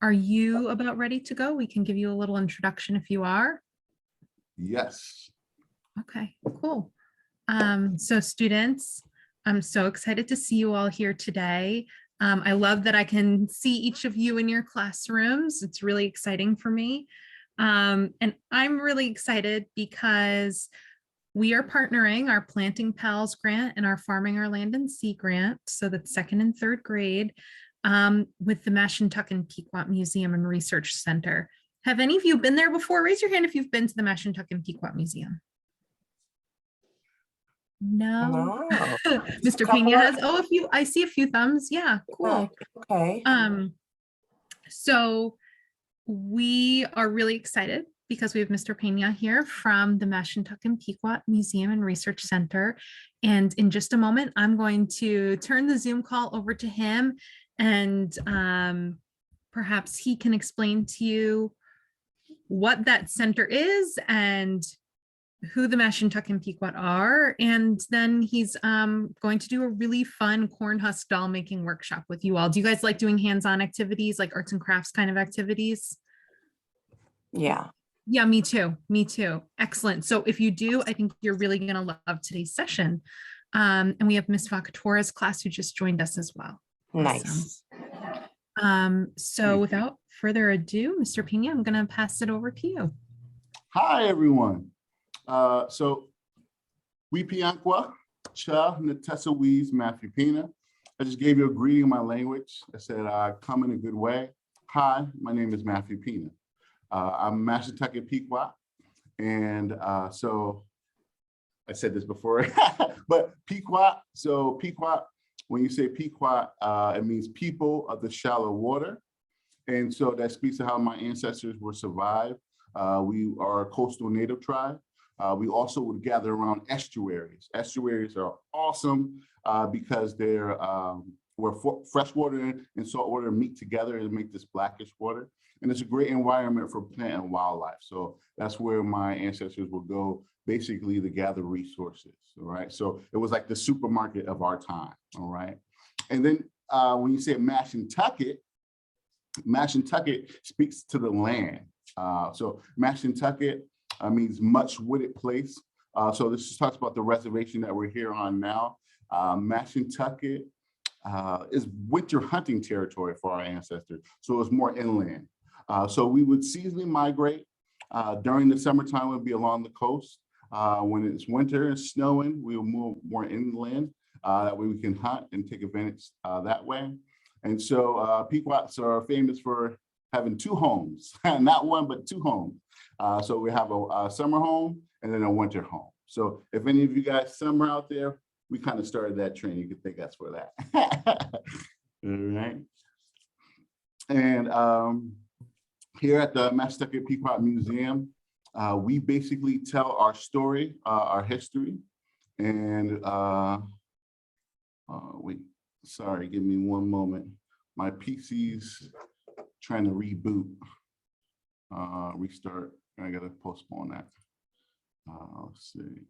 Are you about ready to go? We can give you a little introduction if you are. Yes. Okay, cool. So students, I'm so excited to see you all here today. I love that I can see each of you in your classrooms. It's really exciting for me. And I'm really excited because we are partnering our Planting Pals grant and our Farming Our Land and Sea grant, so that's second and third grade, with the Mashentucket Pequot Museum and Research Center. Have any of you been there before? Raise your hand if you've been to the Mashentucket Pequot Museum. No. Wow. Mr. Pena has, oh, I see a few thumbs. Yeah, cool. Okay. So we are really excited because we have Mr. Pena here from the Mashentucket Pequot Museum and Research Center. And in just a moment, I'm going to turn the Zoom call over to him, and perhaps he can explain to you what that center is and who the Mashentucket Pequot are. And then he's going to do a really fun corn husk doll making workshop with you all. Do you guys like doing hands-on activities, like arts and crafts kind of activities? Yeah. Yeah, me too. Me too. Excellent. So if you do, I think you're really going to love today's session. And we have Miss Vacatora's class who just joined us as well. Nice. Awesome. So without further ado, Mr. Pena, I'm going to pass it over to you. Hi, everyone. So we Pianqua, Cha, Natessa Wees, Matthew Pena. I just gave you a greeting in my language. I said, come in a good way. Hi, my name is Matthew Pena. I'm Mashentucket Pequot. And so I said this before, but Pequot, so Pequot, when you say Pequot, it means people of the shallow water. And so that speaks to how my ancestors were survived. We are a coastal native tribe. We also would gather around estuaries. Estuaries are awesome because they're where freshwater and saltwater meet together and make this blackish water. And it's a great environment for plant and wildlife. So that's where my ancestors would go basically to gather resources, all right? So it was like the supermarket of our time, all right? And then when you say Mashentucket, Mashentucket speaks to the land. So Mashentucket means much wooded place. So this just talks about the reservation that we're here on now. Mashentucket is winter hunting territory for our ancestors. So it's more inland. So we would seasonally migrate. During the summertime, we'd be along the coast. When it's winter and snowing, we will move more inland. That way we can hunt and take advantage that way. And so Pequots are famous for having two homes, not one, but two homes. So we have a summer home and then a winter home. So if any of you guys summer out there, we kind of started that trend. You could think that's for that. All right. And here at the Mashentucket Pequot Museum, we basically tell our story, our history. And wait, sorry, give me one moment. My PC's trying to reboot, restart. I gotta postpone that. Let's see.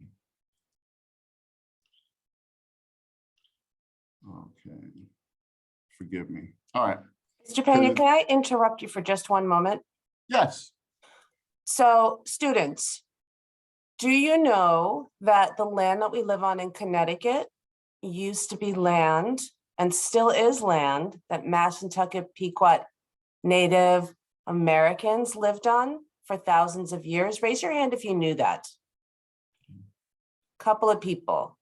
Okay, forgive me. All right. Mr. Pena, can I interrupt you for just one moment? Yes. So students, do you know that the land that we live on in Connecticut used to be land and still is land that Mashentucket Pequot Native Americans lived on for thousands of years? Raise your hand if you knew that. Couple of people.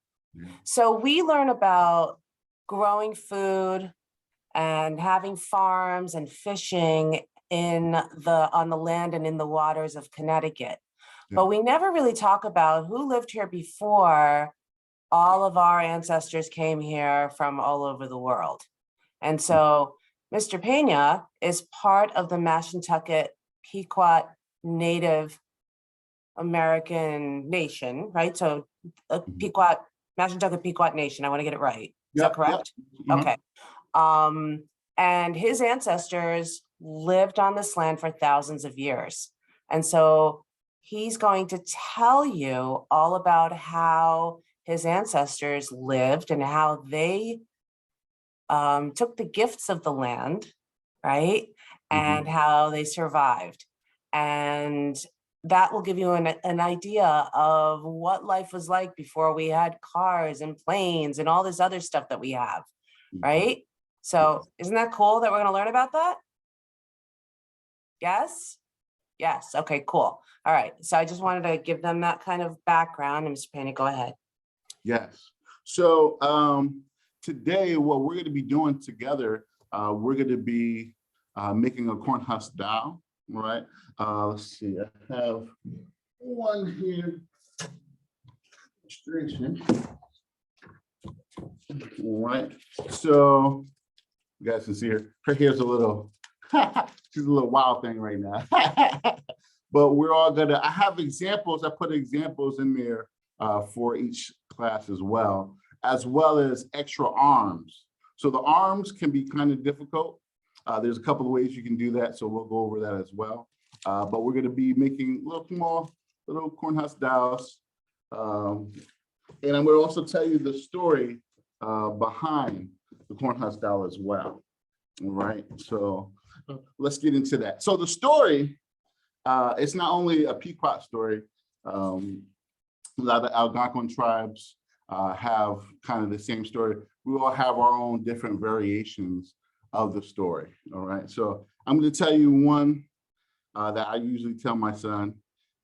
So we learn about growing food and having farms and fishing on the land and in the waters of Connecticut. But we never really talk about who lived here before all of our ancestors came here from all over the world. And so Mr. Pena is part of the Mashentucket Pequot Native American Nation, right? So Pequot, Mashentucket Pequot Nation, I want to get it right. Is that correct? Okay. And his ancestors lived on this land for thousands of years. And so he's going to tell you all about how his ancestors lived and how they took the gifts of the land, right? and how they survived. And that will give you an idea of what life was like before we had cars and planes and all this other stuff that we have, right? So isn't that cool that we're going to learn about that? Yes? Yes. Okay, cool. All right. So I just wanted to give them that kind of background. And Mr. Pena, go ahead. Yes. So today, what we're going to be doing together, we're going to be making a corn husk dowel, right? Let's see, I have one here. Illustration. All right. So you guys can see her hair's a little, she's a little wild thing right now. But we're all gonna, I have examples, I put examples in there for each class as well as extra arms. So the arms can be kind of difficult. There's a couple of ways you can do that, so we'll go over that as well. But we're gonna be making little small, little corn husk dowels. And I'm gonna also tell you the story behind the corn husk dowel as well. All right, so let's get into that. So the story, it's not only a Pequot story. A lot of Algonquin tribes have kind of the same story. We all have our own different variations of the story. All right, so I'm going to tell you one that I usually tell my son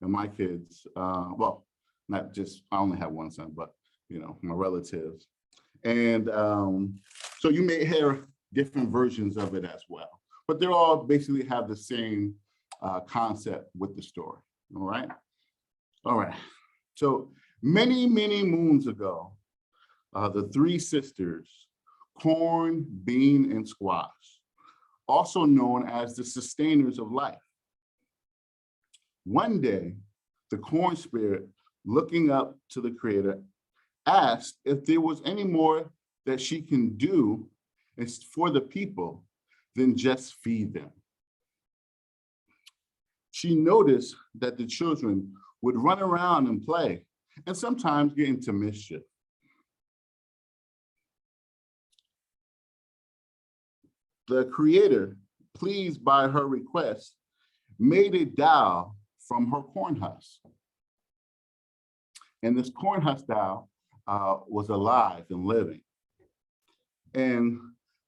and my kids. Well, not just, I only have one son, but you know, my relatives. And so you may hear different versions of it as well, but they all basically have the same concept with the story. All right. All right. So many, many moons ago, the three sisters, corn, bean, and squash, also known as the sustainers of life. One day, the corn spirit, looking up to the creator, asked if there was any more that she can do for the people than just feed them. She noticed that the children would run around and play and sometimes get into mischief. The creator, pleased by her request, made a dowel from her corn husk. And this corn husk dowel was alive and living. And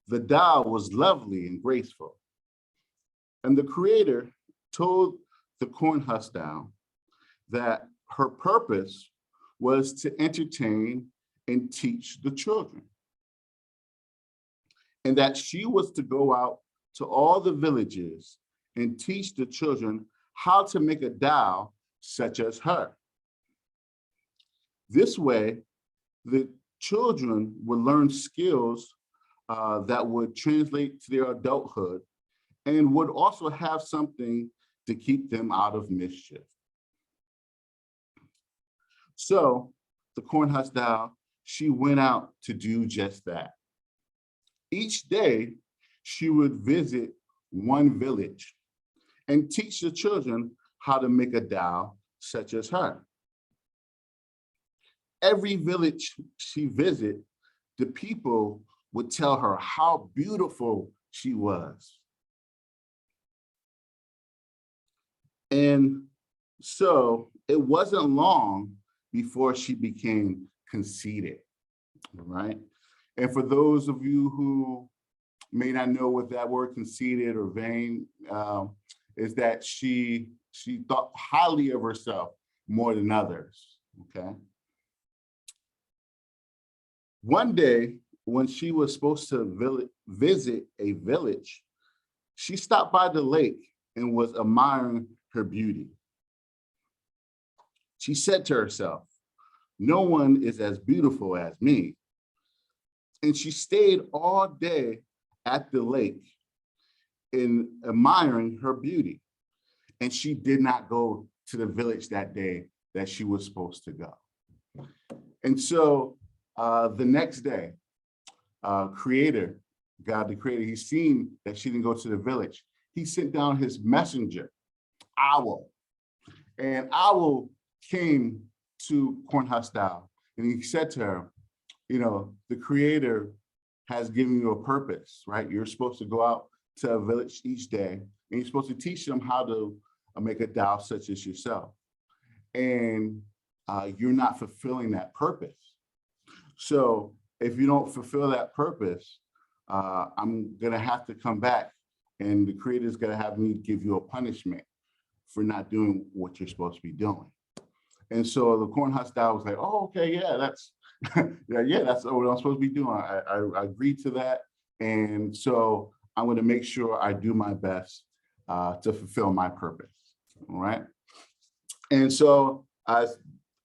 the dowel was lovely and graceful. And the creator told the corn husk dowel that her purpose was to entertain and teach the children. And that she was to go out to all the villages and teach the children how to make a dowel such as her. This way, the children would learn skills that would translate to their adulthood and would also have something to keep them out of mischief. So the corn husk dowel, she went out to do just that. Each day, she would visit one village and teach the children how to make a dowel such as her. Every village she visited, the people would tell her how beautiful she was. And so it wasn't long before she became conceited, right? And for those of you who may not know what that word conceited or vain is, that she thought highly of herself more than others, okay? One day, when she was supposed to visit a village, she stopped by the lake and was admiring her beauty. She said to herself, "No one is as beautiful as me." And she stayed all day at the lake in admiring her beauty. And she did not go to the village that day that she was supposed to go. And so the next day, Creator, God the Creator, he seen that she didn't go to the village. He sent down his messenger, Owl. And Owl came to corn husk dowel and he said to her, you know, the Creator has given you a purpose, right? You're supposed to go out to a village each day, and you're supposed to teach them how to make a dao such as yourself. And you're not fulfilling that purpose. So if you don't fulfill that purpose, I'm gonna have to come back, and the creator's gonna have me give you a punishment for not doing what you're supposed to be doing. And so the corn husk dao was like, oh, okay, yeah, that's that's what I'm supposed to be doing. I agreed to that. And so I'm going to make sure I do my best to fulfill my purpose. All right. And so as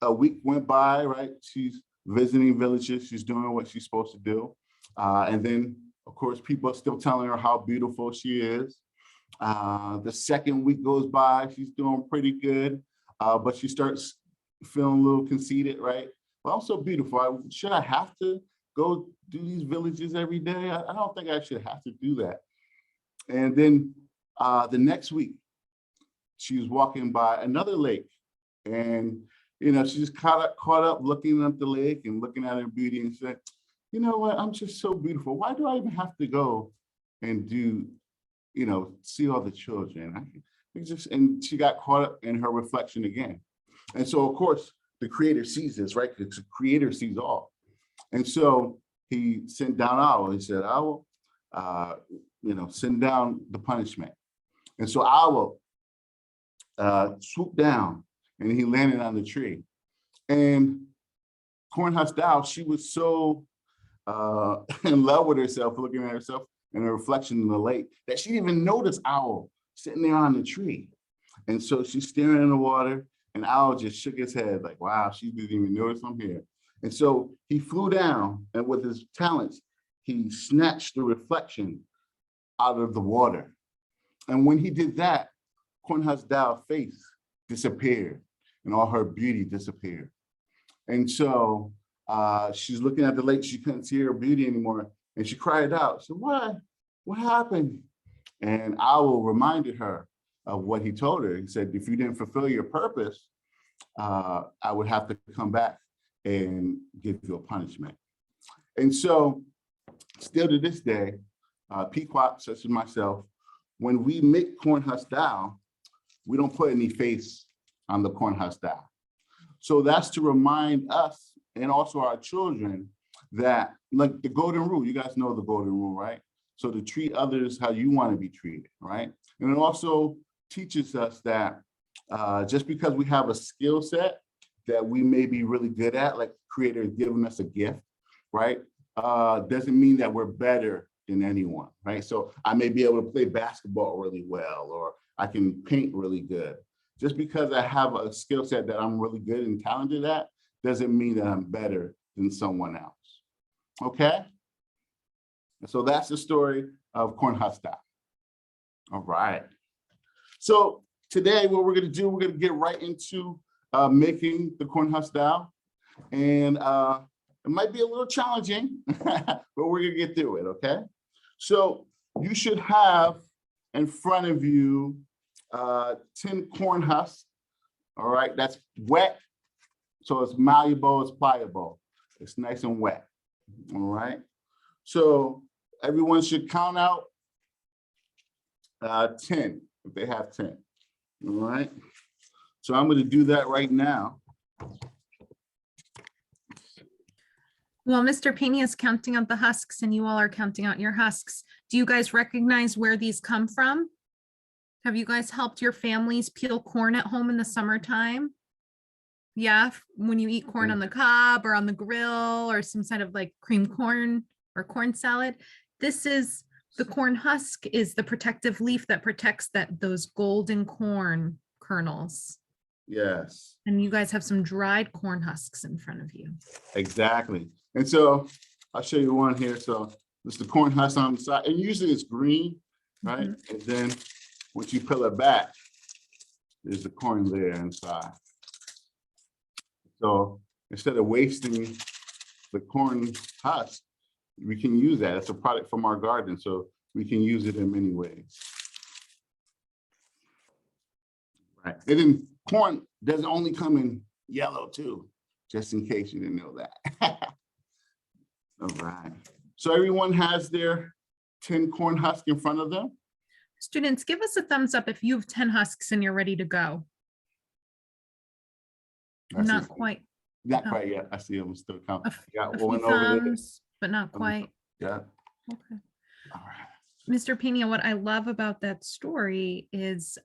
a week went by, right, she's visiting villages, she's doing what she's supposed to do. And then, of course, people are still telling her how beautiful she is. The second week goes by, she's doing pretty good, but she starts feeling a little conceited, right? Well, I'm so beautiful. Should I have to go do these villages every day? I don't think I should have to do that. And then the next week, she was walking by another lake, and she just caught up looking at the lake and looking at her beauty, and said, you know what? I'm just so beautiful. Why do I even have to go and do, see all the children? And she got caught up in her reflection again. And so, of course, the creator sees this, right? Because the creator sees all. And so he sent down Owl. He said, Owl, send down the punishment. And so Owl swooped down, and he landed on the tree. And Corn Husk Dao, she was so in love with herself, looking at herself and her reflection in the lake, that she didn't even notice Owl sitting there on the tree. And so she's staring in the water, and Owl just shook his head like, wow, she didn't even notice I'm here. And so he flew down, and with his talents, he snatched the reflection out of the water. And when he did that, Corn Husk Dao's face disappeared, and all her beauty disappeared. And so she's looking at the lake, she couldn't see her beauty anymore, and she cried out, she said, what happened? And Owl reminded her of what he told her. He said, if you didn't fulfill your purpose, I would have to come back and give you a punishment. And so still to this day, Pequot, such as myself, when we make Corn Husk Dao, we don't put any face on the Corn Husk Dao. So that's to remind us and also our children that, like the golden rule, you guys know the golden rule, right? So to treat others how you want to be treated, right? And it also teaches us that just because we have a skill set that we may be really good at, like Creator has given us a gift, right? Doesn't mean that we're better than anyone, right? So I may be able to play basketball really well, or I can paint really good. Just because I have a skill set that I'm really good and talented at, doesn't mean that I'm better than someone else, okay? And so that's the story of Corn Husk Dao. All right. So today what we're gonna do, we're gonna get right into making the Corn Husk Dao. And it might be a little challenging, but we're gonna get through it, okay? So you should have in front of you 10 corn husks, all right? That's wet, so it's malleable, it's pliable. It's nice and wet, all right? So everyone should count out 10, if they have 10, all right? So I'm gonna do that right now. Well, Mr. Pena is counting out the husks and you all are counting out your husks. Do you guys recognize where these come from? Have you guys helped your families peel corn at home in the summertime? Yeah, when you eat corn on the cob or on the grill or some kind of like creamed corn or corn salad. This is the corn husk, is the protective leaf that protects those golden corn kernels. Yes. And you guys have some dried corn husks in front of you. Exactly. And so I'll show you one here. So this is the corn husk on the side, and usually it's green, right? Mm-hmm. And then once you peel it back, there's the corn there inside. So instead of wasting the corn husk, we can use that. It's a product from our garden, so we can use it in many ways. Right. And then corn doesn't only come in yellow too, just in case you didn't know that. All right. So everyone has their 10 corn husks in front of them. Students, give us a thumbs up if you have 10 husks and you're ready to go. I see Not some. quite. Not no. quite yet. I see them still A, coming. Got a one few over there. thumbs, but not quite. Yeah. Okay. All right. Mr. Pena, what I love about that story is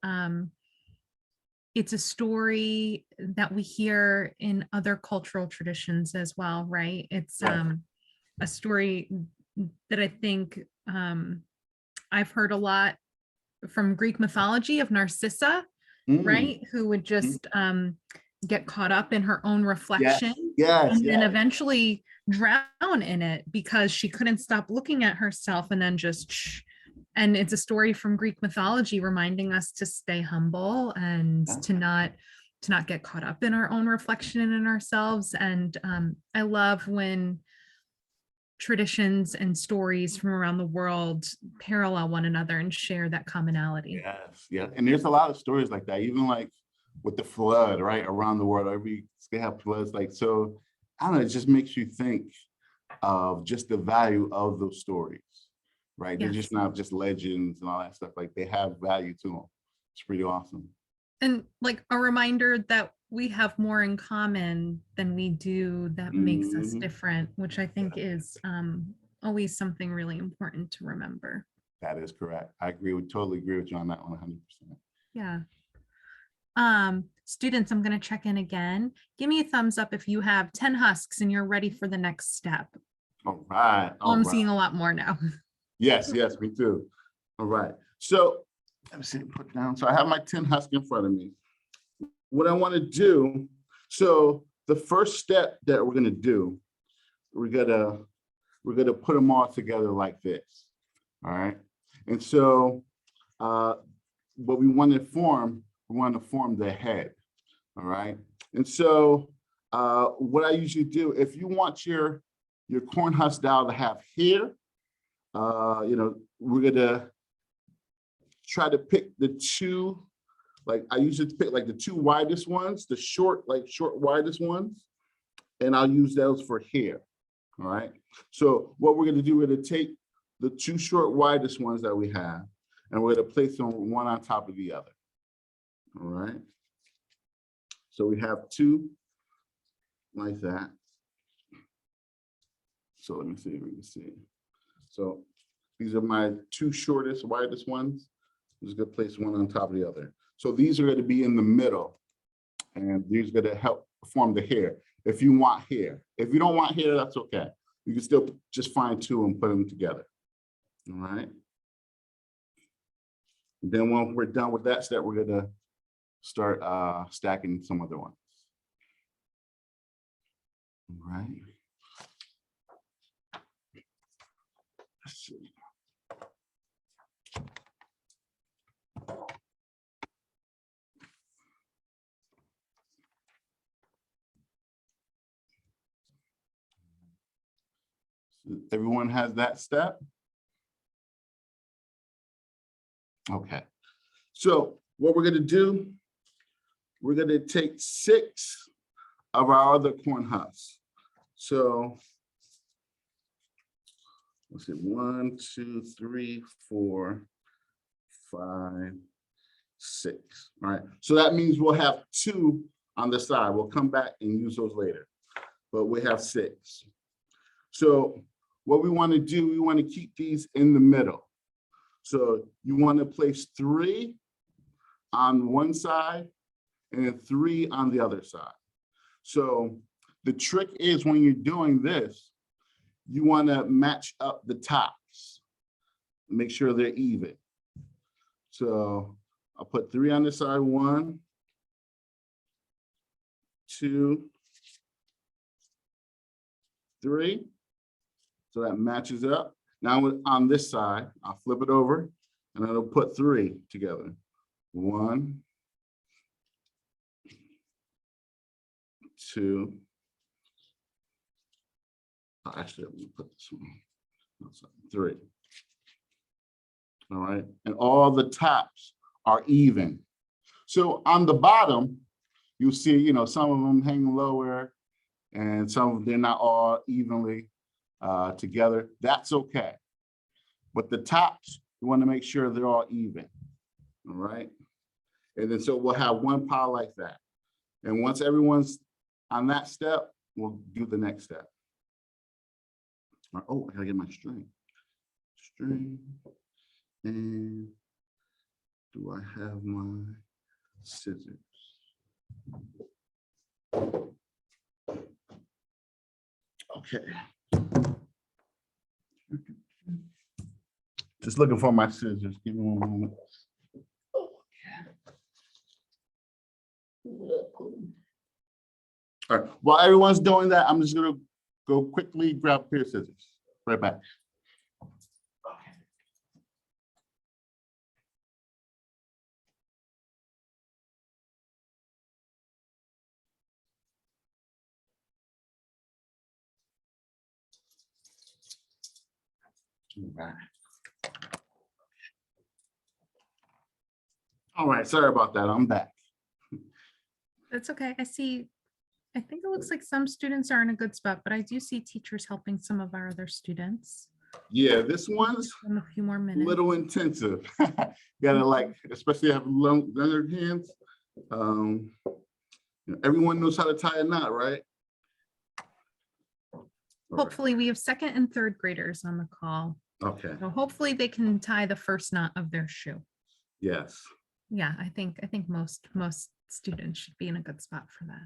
it's a story that we hear in other cultural traditions as well, right? It's Yes. a story that I think I've heard a lot from Greek mythology of Narcissa, right? Who would just get caught up in her own reflection Yes. and then eventually drown in it because she couldn't stop looking at herself and then and it's a story from Greek mythology reminding us to stay humble and to not get caught up in our own reflection and in ourselves. And I love when traditions and stories from around the world parallel one another and share that commonality. Yes. Yeah. And there's a lot of stories like that, even like with the flood, right? Around the world, they have floods. Like, so I don't know, it just makes you think of just the value of those stories, right? They're just not just legends and all that stuff. Like, they have value to them. It's pretty awesome. And like a reminder that we have more in common than we do that makes us different, which I think is always something really important to remember. That is correct. I totally agree with you on that one 100%. Yeah. Students, I'm going to check in again. Give me a thumbs up if you have 10 husks and you're ready for the next step. All right. I'm seeing a lot more now. Yes, me too. All right. So let me see, put down. So I have my 10 husks in front of me. What I want to do, so the first step that we're going to do, we're gonna put them all together like this. All right. And so what we want to form the head. All right. And so what I usually do, if you want your corn husk doll to have hair, we're gonna try to pick the two, like I usually pick like the two widest ones, the short widest ones, and I'll use those for hair. All right. So what we're gonna do, we're gonna take the two short widest ones that we have, and we're gonna place them one on top of the other. All right. So we have two like that. So let me see if we can see. So these are my two shortest, widest ones. I'm just gonna place one on top of the other. So these are gonna be in the middle, and these are gonna help form the hair. If you want hair. If you don't want hair, that's okay. You can still just find two and put them together. All right. And then when we're done with that step, we're gonna start stacking some other ones. All right. Let's see. So everyone has that step? Okay. So what we're gonna do, we're gonna take 6 of our other corn husks. So let's see, 1, 2, 3, 4, 5, 6. All right. So that means we'll have 2 on the side. We'll come back and use those later, but we have 6. So what we want to do, we want to keep these in the middle. So you want to place 3 on one side and then 3 on the other side. So the trick is when you're doing this, you want to match up the tops, make sure they're even. So I'll put 3 on this side, 1, 2, 3. So that matches up. Now on this side, I'll flip it over and it'll put 3 together. 1, 2. Actually, let me put this one. 3. All right. And all the tops are even. So on the bottom, you'll see, some of them hang lower and some of them, they're not all evenly together. That's okay. But the tops we want to make sure they're all even. All right. And then so we'll have one pile like that. And once everyone's on that step, we'll do the next step. All right. Oh, I gotta get my string. String. And do I have my scissors? Okay. Just looking for my scissors. Give me one moment. All right. While everyone's doing that, I'm just gonna go quickly grab a pair of scissors. Right back. Right. All right, sorry about that. I'm back. That's okay. I think it looks like some students are in a good spot, but I do see teachers helping some of our other students. Yeah, this one's In a few more a minutes. little intensive. Gotta like, especially have younger hands. Everyone knows how to tie a knot, right? All right. Hopefully we have second and third graders on the call. Okay, So hopefully they can tie the first knot of their shoe. yes. Yeah, I think most students should be in a good spot for that.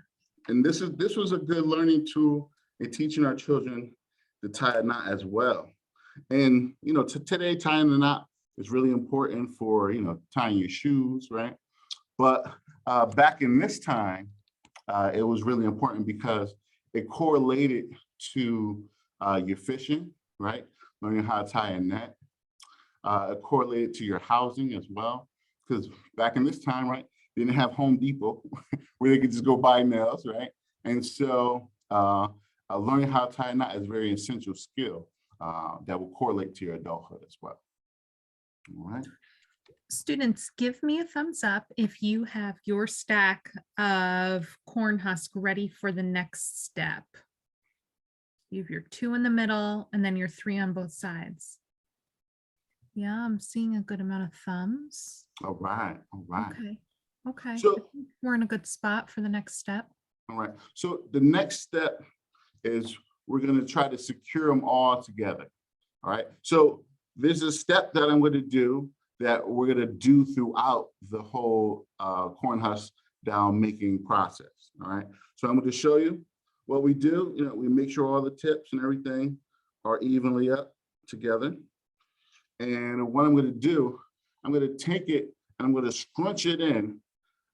And this was a good learning tool in teaching our children to tie a knot as well. And today tying the knot is really important for tying your shoes, right? But back in this time, it was really important because it correlated to your fishing, right? Learning how to tie a net. It correlated to your housing as well, because back in this time, right, they didn't have Home Depot where they could just go buy nails, right? And so learning how to tie a knot is a very essential skill that will correlate to your adulthood as well. All right. Students, give me a thumbs up if you have your stack of corn husk ready for the next step. You have your 2 in the middle and then your 3 on both sides. Yeah, I'm seeing a good amount of thumbs. All right. All right. Okay. Okay. So- I think we're in a good spot for the next step. All right. So the next step is we're going to try to secure them all together. All right. So there's a step that I'm going to do that we're going to do throughout the whole corn husk down making process. All right. So I'm going to show you what we do. We make sure all the tips and everything are evenly up together. And what I'm going to do, I'm going to take it and I'm going to scrunch it in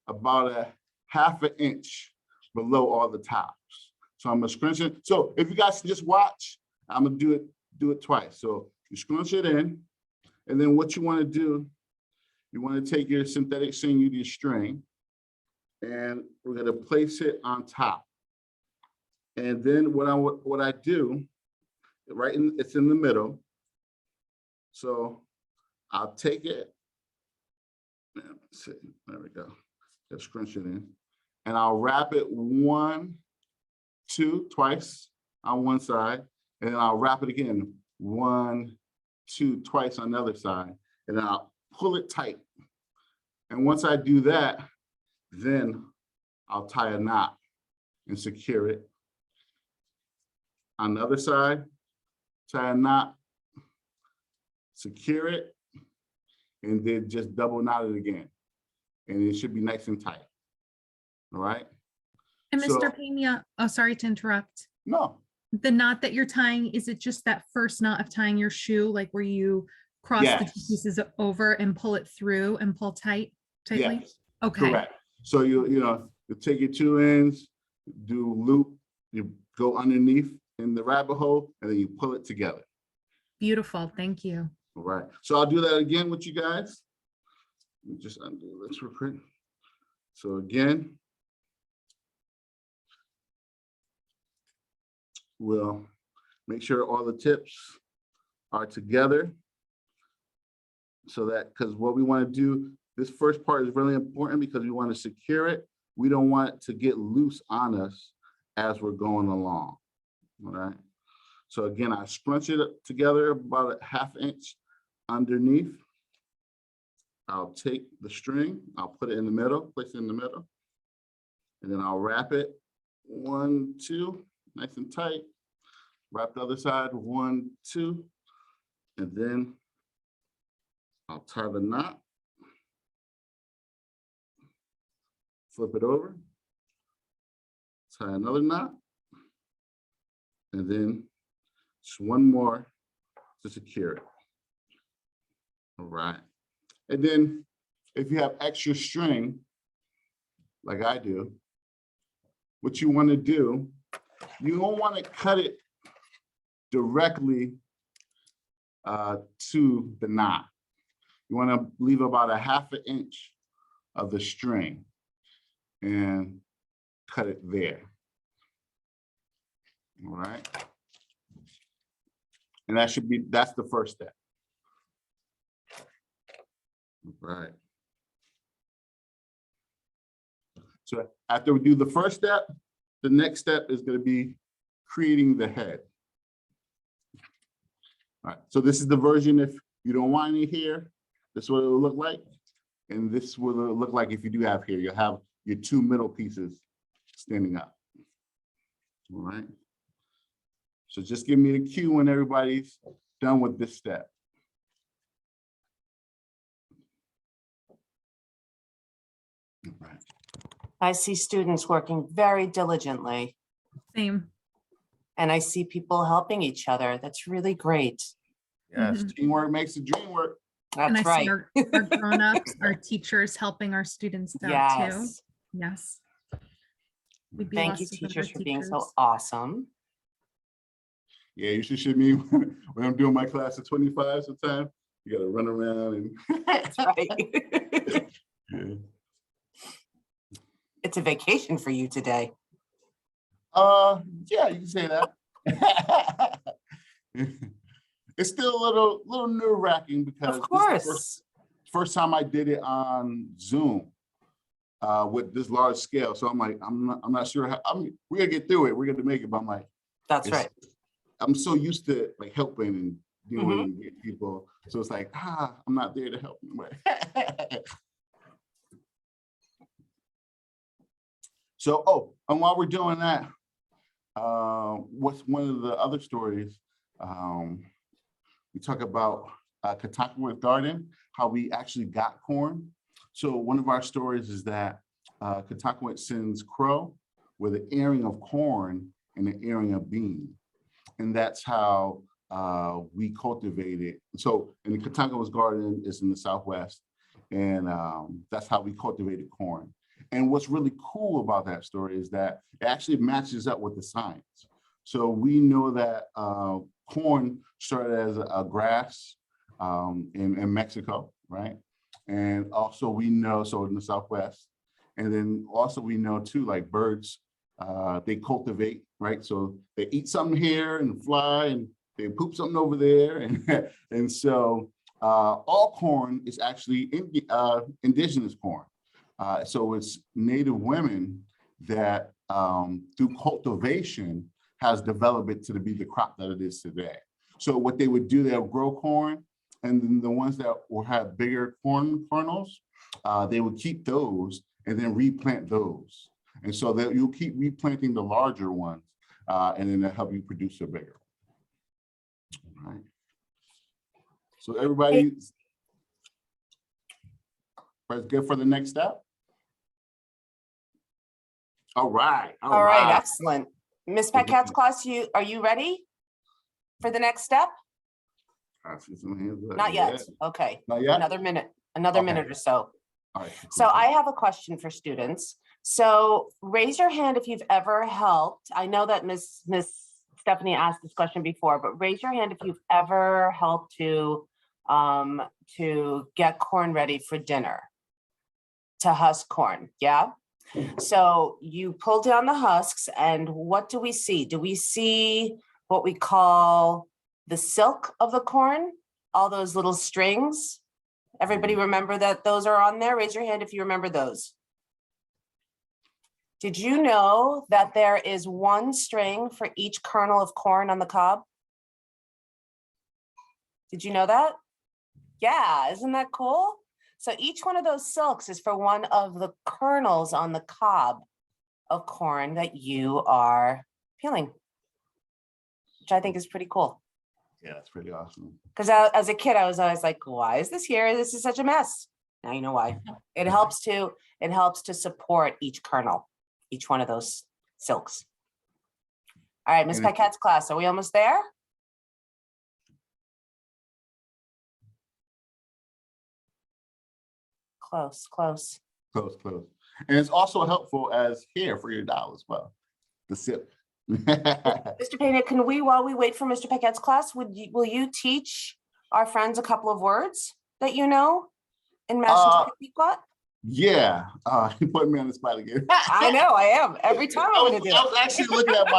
about a ½ inch below all the tops. So I'm going to scrunch it. So if you guys just watch, I'm going to do it twice. So you scrunch it in, and then what you want to do, you want to take your synthetic sinew string, and we're going to place it on top. And then what I do, it's in the middle. So I'll take it. Let's see, there we go. Just scrunch it in, and I'll wrap it 1, 2, twice on one side, and then I'll wrap it again 1, 2, twice on the other side, and then I'll pull it tight. And once I do that, then I'll tie a knot and secure it. On the other side, tie a knot, secure it, and then just double knot it again. And it should be nice and tight. All right. And So- Mr. Pena, oh, sorry to interrupt. No. The knot that you're tying, is it just that first knot of tying your shoe, like where you cross the 2 Yes. pieces over and pull it through and pull tightly? Yes. Okay. Correct. So you take your 2 ends, do loop, you go underneath in the rabbit hole, and then you pull it together. Beautiful. Thank you. All right. So I'll do that again with you guys. Let me just undo this real quick. So again, we'll make sure all the tips are together. So that, because what we want to do, this first part is really important because we want to secure it. We don't want it to get loose on us as we're going along. All right. So again, I scrunch it together about a ½ inch underneath. I'll take the string, I'll put it in the middle, place it in the middle, and then I'll wrap it 1, 2, nice and tight. Wrap the other side, 1, 2, and then I'll tie the knot, flip it over, tie another knot, and then just one more to secure it. All right. And then if you have extra string, like I do, what you want to do, you don't want to cut it directly to the knot. You want to leave about a 1/2 inch of the string and cut it there. All right. And that's the first step. All right. So after we do the first step, the next step is going to be creating the head. All right, so this is the version if you don't want any hair, this is what it'll look like. And this is what it'll look like if you do have hair. You'll have your 2 middle pieces standing up. All right. So just give me the cue when everybody's done with this step. All right. I see students working very diligently, Same. and I see people helping each other. That's really great. Yes, Mhm. teamwork makes the dream work. And That's I see right. our grown-ups, our teachers helping our students out too. Yes. Yes. We'd be Thank you, lost without our teachers, for being so teachers. awesome. Yeah, you should ship me when I'm doing my class at 25 sometimes. You gotta run around and That's right. yeah. It's a vacation for you today. Yeah, you can say that. It's still a little nerve-wracking because Of this is the course. first time I did it on Zoom with this large scale. So I'm like, I'm not sure how. We're gonna get through it. We're gonna make it. But I'm like, That's it's- right. I'm so used to like helping and Mm-hmm. and get people. So it's like, I'm not there to help them. So, and while we're doing that, what's one of the other stories? We talk about Catockwit Garden, how we actually got corn. So one of our stories is that Catockwit sends crow with an earring of corn and an earring of bean. And that's how we cultivate it. So, and the Catockwit Garden is in the Southwest, and that's how we cultivated corn. And what's really cool about that story is that it actually matches up with the science. So we know that corn started as a grass in Mexico, right? And also we know, so in the Southwest, and then also we know too, like birds, they cultivate, right? So they eat something here and fly and they poop something over there. And so all corn is actually indigenous corn. So it's Native women that through cultivation has developed it to be the crop that it is today. So what they would do, they'll grow corn, and then the ones that will have bigger corn kernels, they would keep those and then replant those. And so that you'll keep replanting the larger ones, and then they'll help you produce a bigger. All right. So everybody's good for the next step? All right. All right, excellent. Ms. Paquette's class, are you ready for the next step? I see some hands up. Not yet. Okay. Not yet? Another minute Okay. minute or so. All right. So I have a question for students. So raise your hand if you've ever helped. I know that Miss Stephanie asked this question before, but raise your hand if you've ever helped to get corn ready for dinner, to husk corn. Yeah. So you pull down the husks, and what do we see? Do we see what we call the silk of the corn? All those little strings? Everybody remember that those are on there? Raise your hand if you remember those. Did you know that there is one string for each kernel of corn on the cob? Did you know that? Yeah, isn't that cool? So each one of those silks is for one of the kernels on the cob of corn that you are peeling, which I think is pretty cool. Yeah, that's pretty awesome. Because as a kid, I was always like, why is this here? This is such a mess. Now you know why. It helps to support each kernel, each one of those silks. All right, Miss And it- Paquette's class, are we almost there? Close, close. Close, close. And it's also helpful as hair for your doll as well. The sip. Mr. Pena, can we, while we wait for Mr. Paquette's class, will you teach our friends a couple of words that you know in Mashentucket Pequot? Yeah, you put me on the spot again. I know, I am. Every time I'm gonna do I it. was actually looking at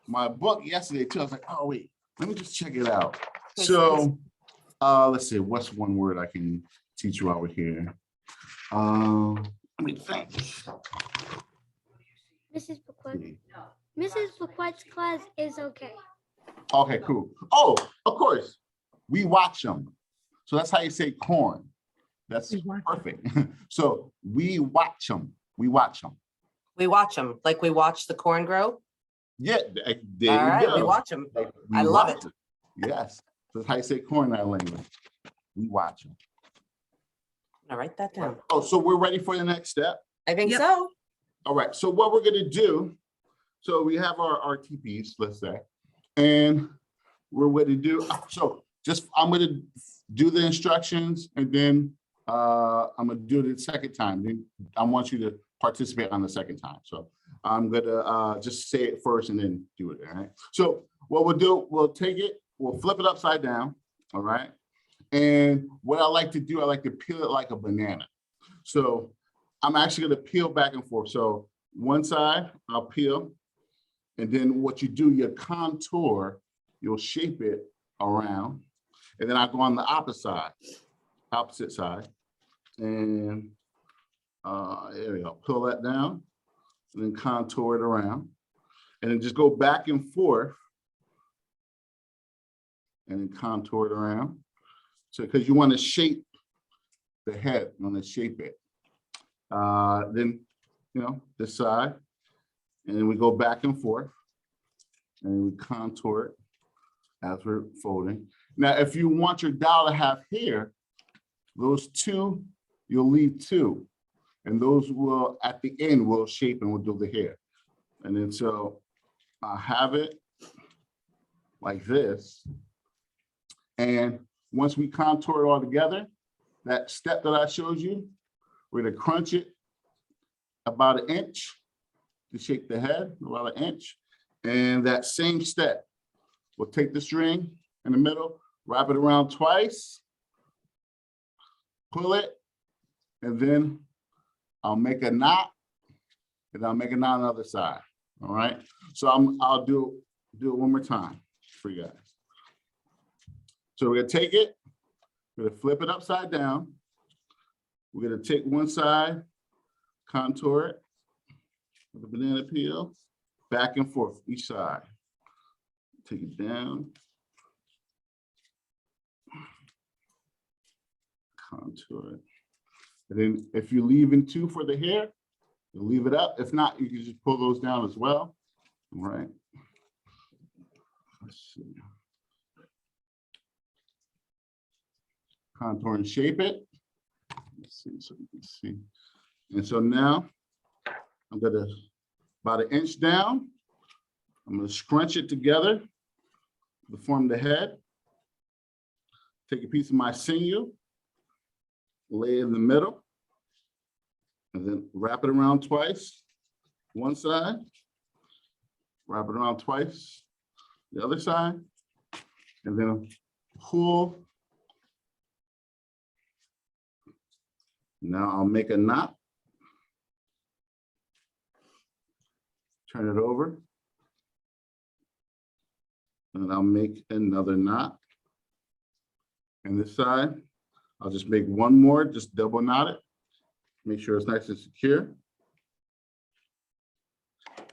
my book yesterday too. I was like, oh wait, let me just check it out. So let's see, what's one word I can teach you while we're here? Let me think. Mrs. Pequot. Mrs. Pequot's class is okay. Okay, cool. Oh, of course, we watch them. So that's how you say corn. That's We watch 'em. perfect. So we watch them. We watch them. We watch them, like we watch the corn grow. Yeah, there All you right, go. we watch them. Like, we I love watch 'em. Yes, that's how you say corn in our language. We watch them. I'll write that down. Oh, so we're ready for the next step. I think Yep. so. All right, so what we're gonna do, so we have our TPs, let's say, and we're ready to do, so just, I'm gonna do the instructions and then I'm gonna do it the second time. Then I want you to participate on the second time. So I'm gonna just say it first and then do it, all right? So what we'll do, we'll take it, we'll flip it upside down, all right? And what I like to do, I like to peel it like a banana. So I'm actually gonna peel back and forth. So one side, I'll peel, and then what you do, you contour, you'll shape it around, and then I go on the opposite side, and there we go, pull that down, and then contour it around, and then just go back and forth, and then contour it around. So, because you want to shape the head, you want to shape it. Then, you know, this side, and then we go back and forth, and we contour it as we're folding. Now, if you want your doll to have hair, those two, you'll leave two, and those will, at the end, will shape and will do the hair. And then so I have it like this, and once we contour it all together, that step that I showed you, we're gonna crunch it about an inch to shape the head, about an inch. And that same step, we'll take the string in the middle, wrap it around twice, pull it, and then I'll make a knot, and I'll make a knot on the other side, all right? So I'll do it one more time for you guys. So we're gonna take it, we're gonna flip it upside down. We're gonna take one side, contour it with a banana peel, back and forth each side. Take it down. Contour it. And then if you leave in two for the hair, you'll leave it up. If not, you can just pull those down as well. All right. Let's see. Contour and shape it. Let's see, so you can see. And so now I'm gonna, about an inch down, I'm gonna scrunch it together to form the head. Take a piece of my sinew, lay it in the middle, and then wrap it around twice, one side, wrap it around twice, the other side, and then pull. Now I'll make a knot. Turn it over. And I'll make another knot. And this side, I'll just make one more, just double knot it. Make sure it's nice and secure.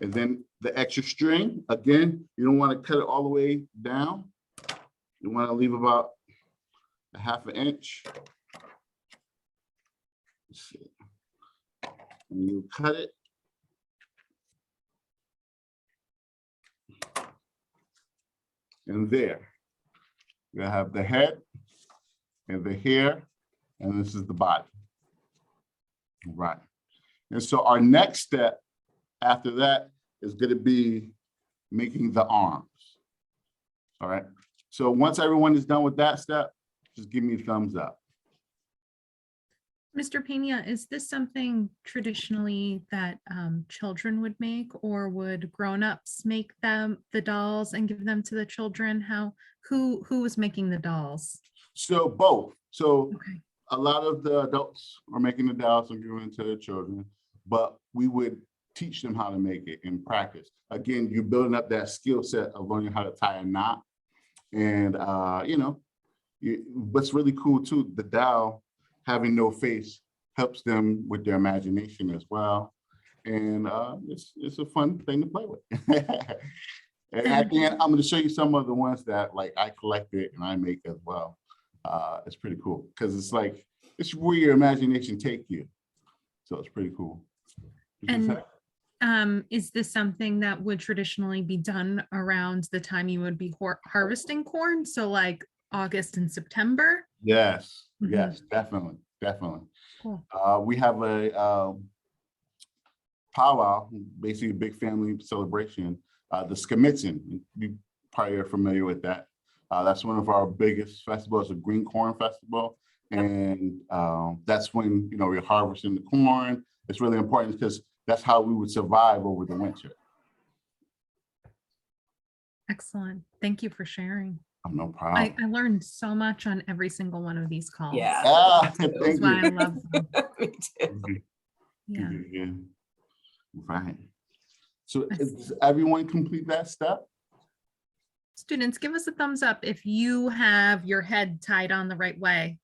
And then the extra string, again, you don't want to cut it all the way down. You want to leave about 1/2 inch. Let's see. And you cut it. And there, you have the head and the hair, and this is the body. Right. And so our next step after that is going to be making the arms. All right. So once everyone is done with that step, just give me a thumbs up. Mr. Pena, is this something traditionally that children would make, or would grown-ups make them the dolls and give them to the children? Who was making the dolls? So both. So Okay. a lot of the adults are making the dolls and giving it to their children, but we would teach them how to make it in practice. Again, you're building up that skill set of learning how to tie a knot. And, what's really cool too, the doll having no face helps them with their imagination as well. And it's a fun thing to play with. And at the end, I'm going to show you some of the ones that like I collected and I make as well. It's pretty cool because it's like, it's where your imagination take you. So it's pretty cool. And is this something that would traditionally be done around the time you would be harvesting corn? So like August and September? Yes, Mhm. yes, definitely. Cool. We have a powwow, basically a big family celebration, the Skimitzen. You probably are familiar with that. That's one of our biggest festivals, a green corn festival. And that's when, we're harvesting the corn. It's really important because that's how we would survive over the winter. Excellent. Thank you for sharing. Oh, no problem. I learned so much on every single one of these calls. Yeah. Thank That's why I you. love them. Me too. Yeah. Yeah. Right. So does everyone complete that step? Students, give us a thumbs up if you have your head tied on the right way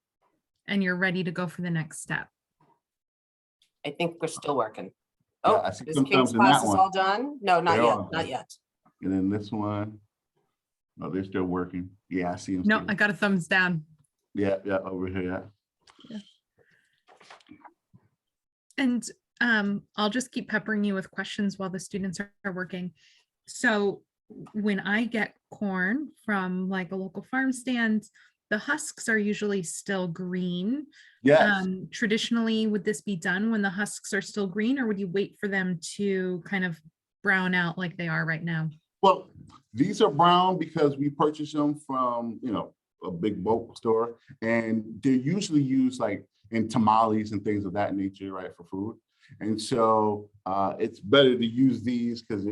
and you're ready to go for the next step. I think we're still working. Yeah, Oh, I see this some King's thumbs in that class is one. all done? No, not They're yet, all not done. yet. And then this one, no, they're still working. Yeah, I see them. No, still. I got a thumbs down. Yeah, over here. And I'll just keep peppering you with questions while the students are working. So when I get corn from like a local farm stand, the husks are usually still green. Yes. Traditionally, would this be done when the husks are still green, or would you wait for them to kind of brown out like they are right now? Well, these are brown because we purchase them from, a big bulk store, and they're usually used like in tamales and things of that nature, right, for food. And so it's better to use these because,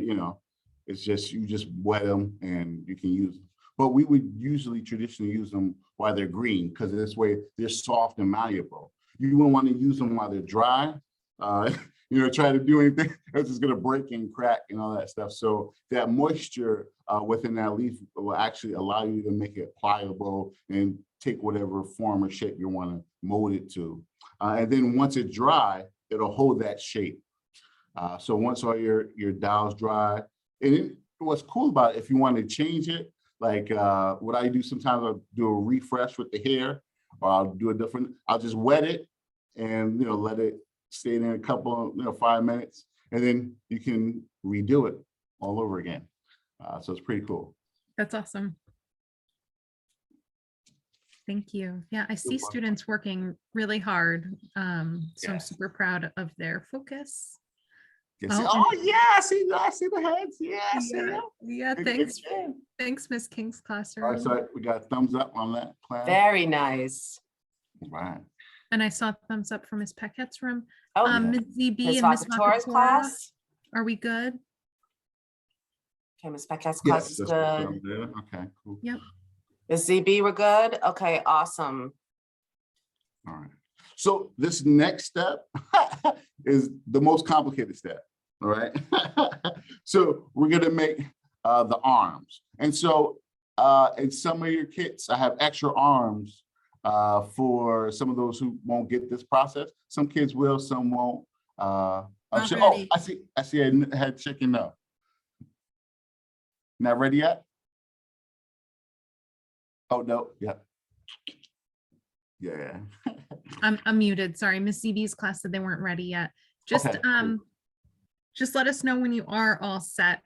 it's just, you just wet them and you can use them. But we would usually traditionally use them while they're green because this way they're soft and malleable. You wouldn't want to use them while they're dry. Try to do anything, it's just going to break and crack and all that stuff. So that moisture within that leaf will actually allow you to make it pliable and take whatever form or shape you want to mold it to. And then once it's dry, it'll hold that shape. So once all your dowels dry, and what's cool about it, if you want to change it, like what I do sometimes, I'll do a refresh with the hair, or I'll do a different, I'll just wet it and let it stay there a couple of 5 minutes, and then you can redo it all over again. So it's pretty cool. That's awesome. Thank you. Yeah, I see students working really hard. So I'm super proud of their focus. I see the heads. Yeah, I see Yeah, them. yeah, thanks. Thanks, Miss King's classroom. All right, so we got a thumbs up on that class. Very nice. Right. And I saw thumbs up from Miss Peckett's room. Oh, Ms. ZB Ms. and Miss Vakatora's Vakatora, class? are we good? Okay, Ms. Peckett's class is Yes, good. okay, cool. Yep. Ms. ZB, we're good? Okay, awesome. All right. So this next step is the most complicated step. All right. So we're going to make the arms. And so in some of your kits, I have extra arms for some of those who won't get this process. Some kids will, some won't. Oh, I see a head chicken no. Not ready yet? Oh, no, yeah. Yeah. I'm muted. Sorry. Miss CB's class said they weren't ready yet. Just, Okay, cool. just let us know when you are all set.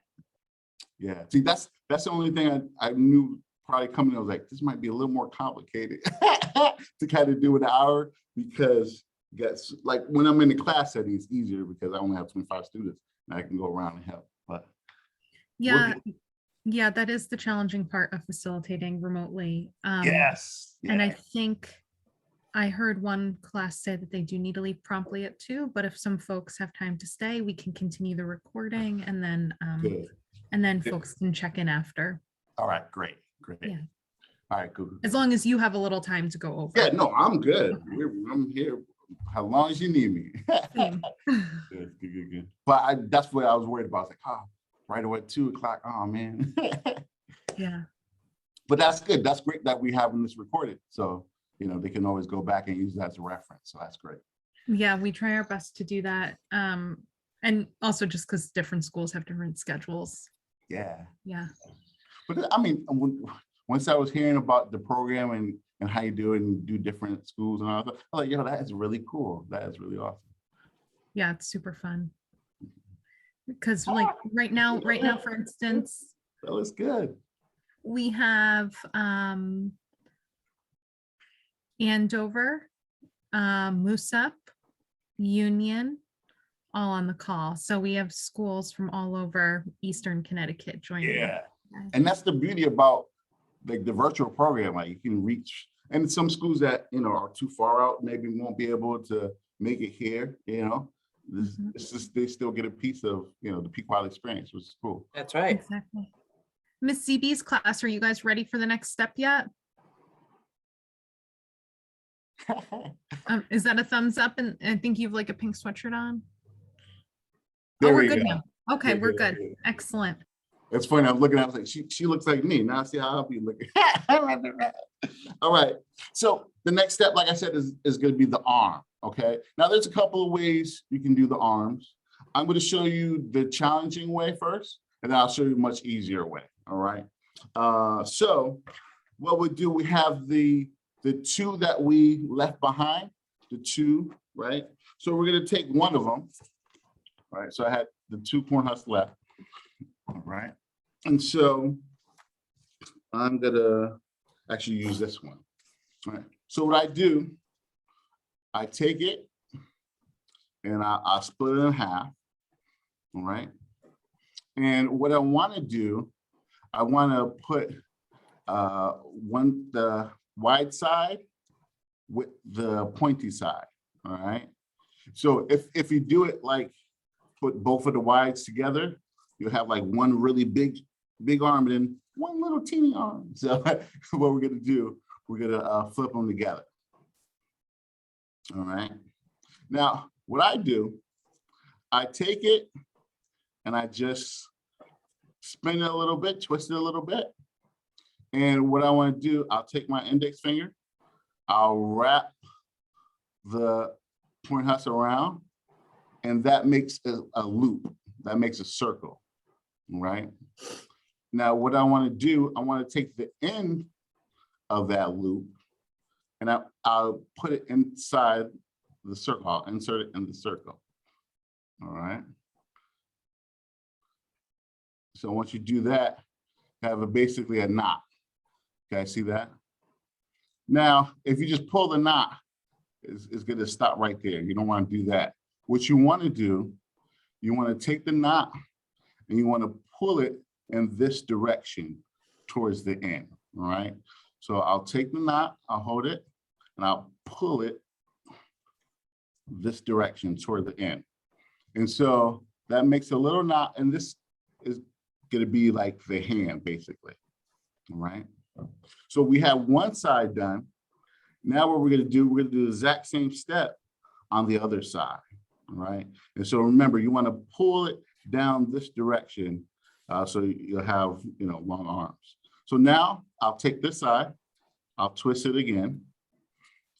Yeah. See, that's the only thing I knew probably coming. I was like, this might be a little more complicated to kind of do an hour, because that's like when I'm in the class setting, it's easier because I only have 25 students and I can go around and help. But Yeah. Yeah, that is the challenging part of facilitating remotely. yes. And I Yeah. think I heard one class say that they do need to leave promptly at 2, but if some folks have time to stay, we can continue the recording and then Good. folks can check in after. All right. Great. Great. Yeah. All right. Cool. As long as you have a little time to go over. Yeah. No, I'm good. Okay. I'm here how long as you need me. Same. Good. But that's what I was worried about. I was like, oh, right away at 2 o'clock. Oh man. Yeah. But that's good. That's great that we have this recorded. So, they can always go back and use that as a reference. So that's great. Yeah, we try our best to do that. And also just because different schools have different schedules. Yeah. Yeah. But I mean, once I was hearing about the program and how you do it and do different schools and all that, I was like, that is really cool. That is really awesome. Yeah, it's super fun. Because like right now, for instance, That was good. we have Andover, Moosup, Union, all on the call. So we have schools from all over Eastern Connecticut joining. Yeah. And that's the beauty about like the virtual program. Like you can reach, and some schools that, are too far out, maybe won't be able to make it here, It's just, they still get a piece of, the Pequot experience, which is cool. That's right. Exactly. Miss CB's class, are you guys ready for the next step yet? Is that a thumbs up? And I think you have like a pink sweatshirt on. There We're we good go. now. Okay, Yeah, we're yeah, good. yeah. Excellent. It's funny. I'm looking at it, I was like, she looks like me. Now I see how I'll be looking. All right. So the next step, like I said, is going to be the arm. Okay. Now there's a couple of ways you can do the arms. I'm going to show you the challenging way first, and then I'll show you a much easier way. All right. So what we do, we have the two that we left behind, the two, right? So we're going to take one of them. All right. So I had the 2 corn husks left. All right. And so I'm gonna actually use this one. All right. So what I do, I take it and I split it in half. All right. And what I want to do, I want to put the wide side with the pointy side. All right. So if you do it like put both of the wides together, you have like one really big arm and then one little teeny arm. So what we're gonna do, we're gonna flip them together. All right. Now, what I do, I take it and I just spin it a little bit, twist it a little bit. And what I want to do, I'll take my index finger, I'll wrap the point husk around, and that makes a loop. That makes a circle. Right. Now, what I want to do, I want to take the end of that loop and I'll put it inside the circle. I'll insert it in the circle. All right. So once you do that, you have basically a knot. Okay, see that? Now, if you just pull the knot, it's going to stop right there. You don't want to do that. What you want to do, you want to take the knot and you want to pull it in this direction towards the end, all right? So I'll take the knot, I'll hold it, and I'll pull it this direction toward the end. And so that makes a little knot, and this is gonna be like the hand, basically, all right? So we have one side done. Now what we're gonna do, we're gonna do the exact same step on the other side, all right? And so remember, you wanna pull it down this direction so you'll have, long arms. So now I'll take this side, I'll twist it again,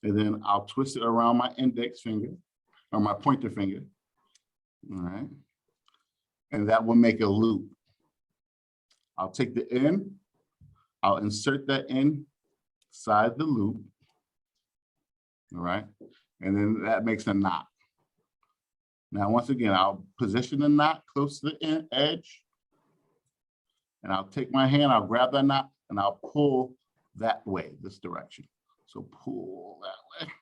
and then I'll twist it around my index finger or my pointer finger, all right? And that will make a loop. I'll take the end, I'll insert that inside the loop, all right? And then that makes a knot. Now, once again, I'll position the knot close to the edge, and I'll take my hand, I'll grab that knot, and I'll pull that way, this direction. So pull that way.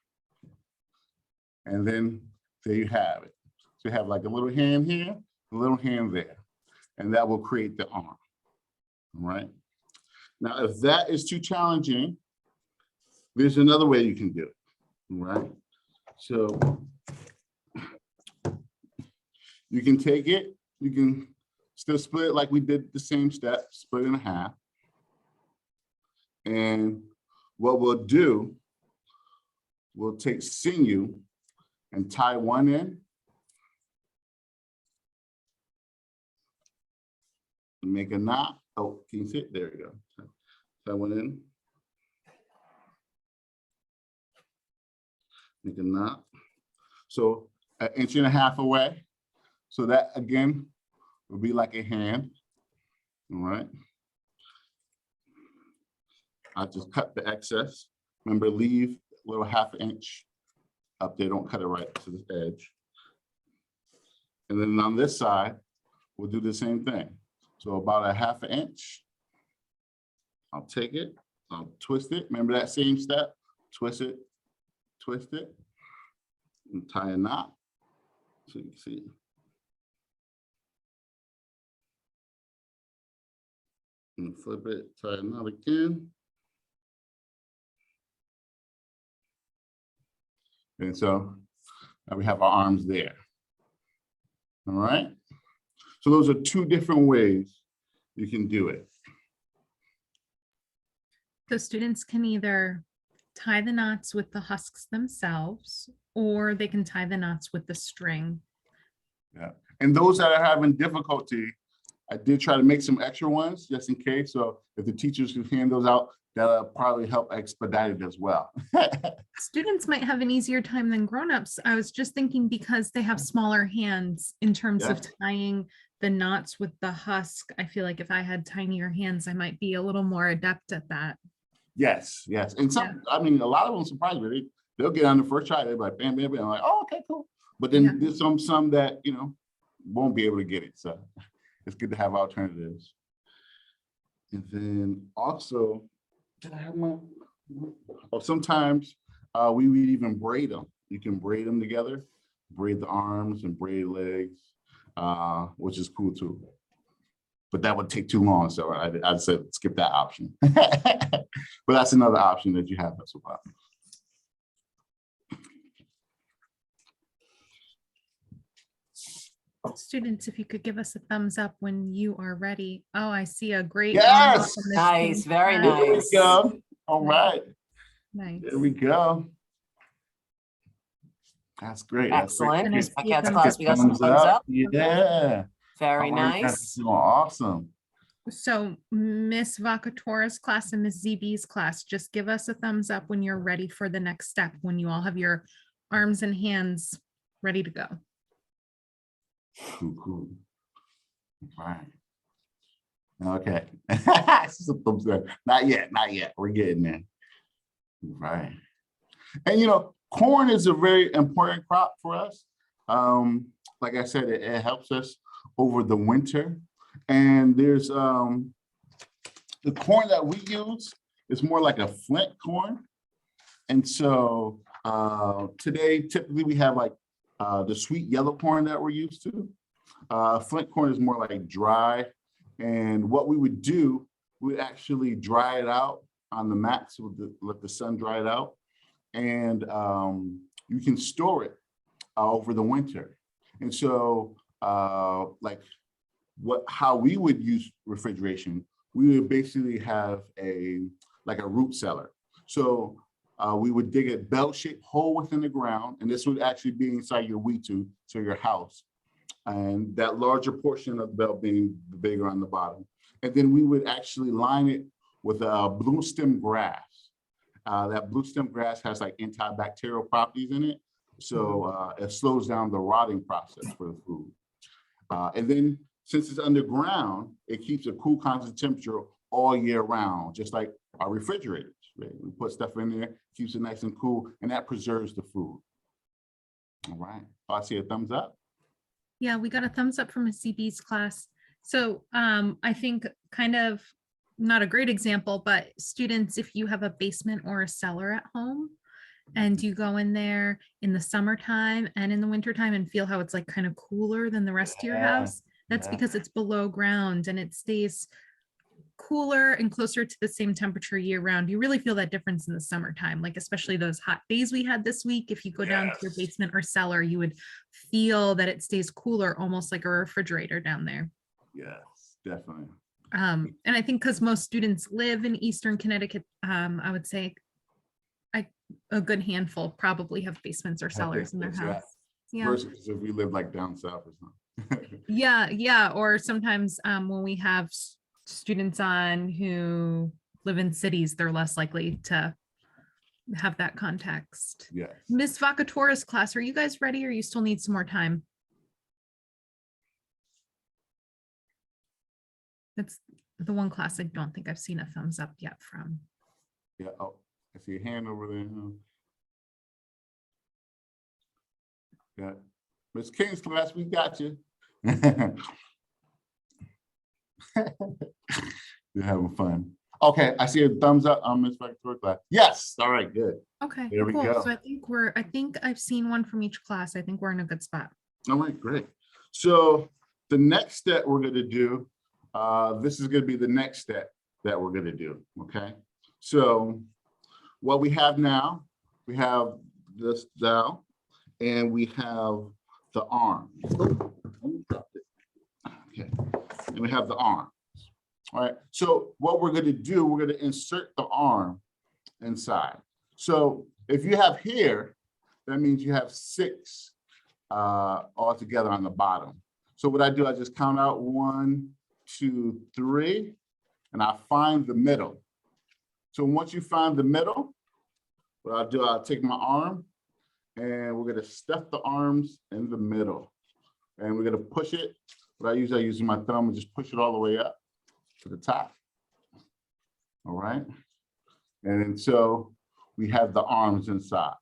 And then there you have it. So you have like a little hand here, a little hand there, and that will create the arm, all right? Now, if that is too challenging, there's another way you can do it, all right? So you can take it, you can still split it like we did the same step, split it in half. And what we'll do, we'll take sinew and tie one end. Make a knot. Oh, can you see it? There you go. Tie one in. Make a knot. So 1.5 inches away. So that again will be like a hand. All right. I'll just cut the excess. Remember, leave a little 1/2 inch up there. Don't cut it right to the edge. And then on this side, we'll do the same thing. So about 1/2 inch. I'll take it, I'll twist it. Remember that same step? Twist it, and tie a knot. So you can see. And flip it, tie a knot again. And so now we have our arms there. All right. So those are 2 different ways you can do it. So students can either tie the knots with the husks themselves, or they can tie the knots with the string. Yeah. And those that are having difficulty, I did try to make some extra ones just in case. So if the teachers can hand those out, that'll probably help expedite it as well. Students might have an easier time than grownups. I was just thinking because they have smaller hands in terms of tying the knots with the husk. I feel like if I had tinier hands, I might be a little more adept at that. Yes, yes. And some, I mean, a lot of them surprise me. They'll get on the first try, they're like, bam, bam, bam. I'm like, oh, okay, cool. But then there's some that, you know, won't be able to get it. So it's good to have alternatives. And then also, did I have my, or sometimes we would even braid them. You can braid them together, braid the arms and braid legs, which is cool too. But that would take too long, so I said skip that option. But that's another option that you have as well. Students, if you could give us a thumbs up when you are ready. Oh, I see a great. Yes. Nice, very There we nice. go. All right. Nice. There we go. That's great. Excellent. That's Miss great. Paquette's class, we got some thumbs up. Yeah. Very All right, nice. that's awesome. So Miss Vacatora's class and Miss ZB's class, just give us a thumbs up when you're ready for the next step, when you all have your arms and hands ready to go. Cool, cool. All right. Okay. Not yet, not yet. We're getting there. Right. And you know, corn is a very important crop for us. Like I said, it helps us over the winter. And there's the corn that we use is more like a flint corn. And so today, typically we have like the sweet yellow corn that we're used to. Flint corn is more like dry. And what we would do, we would actually dry it out on the mats, let the sun dry it out. And you can store it over the winter. And so like how we would use refrigeration, we would basically have like a root cellar. So we would dig a bell-shaped hole within the ground, and this would actually be inside your wheat tube, so your house. And that larger portion of the bell being bigger on the bottom. And then we would actually line it with blue stem grass. That blue stem grass has like antibacterial properties in it. So it slows down the rotting process for the food. And then since it's underground, it keeps a cool constant temperature all year round, just like our refrigerators. Right? We put stuff in there, keeps it nice and cool, and that preserves the food. All right. Oh, I see a thumbs up. Yeah, we got a thumbs up from a CB's class. So I think kind of not a great example, but students, if you have a basement or a cellar at home and you go in there in the summertime and in the wintertime and feel how it's like kind of cooler than the rest of your Yeah, house, that's yeah. because it's below ground and it stays cooler and closer to the same temperature year round. You really feel that difference in the summertime, like especially those hot days we had this week. If you go down to your Yes. basement or cellar, you would feel that it stays cooler, almost like a refrigerator down there. Yes, definitely. And I think because most students live in Eastern Connecticut, I would say a good handful probably have basements or cellars in their Yeah. house. Yeah. Versus if we live like down south or something. Yeah. Or sometimes when we have students on who live in cities, they're less likely to have that context. Yes. Miss Vacatora's class, are you guys ready or you still need some more time? That's the one class I don't think I've seen a thumbs up yet from. Yeah. Oh, I see a hand over there. Yeah. Miss King's class, we got you. You're having fun. Okay, I see a thumbs up on Miss Victoria's class. Yes. All right, good. Okay, There we cool. go. So I think I've seen one from each class. I think we're in a good spot. All right, great. So the next step we're going to do, this is going to be the next step that we're going to do. Okay. So what we have now, we have this dowel and we have the arm. Okay. And we have the arm. All right. So what we're going to do, we're going to insert the arm inside. So if you have here, that means you have 6 all together on the bottom. So what I do, I just count out 1, 2, 3, and I find the middle. So once you find the middle, what I'll do, I'll take my arm and we're gonna stuff the arms in the middle. And we're gonna push it. What I use my thumb and just push it all the way up to the top. All right. And then so we have the arms inside.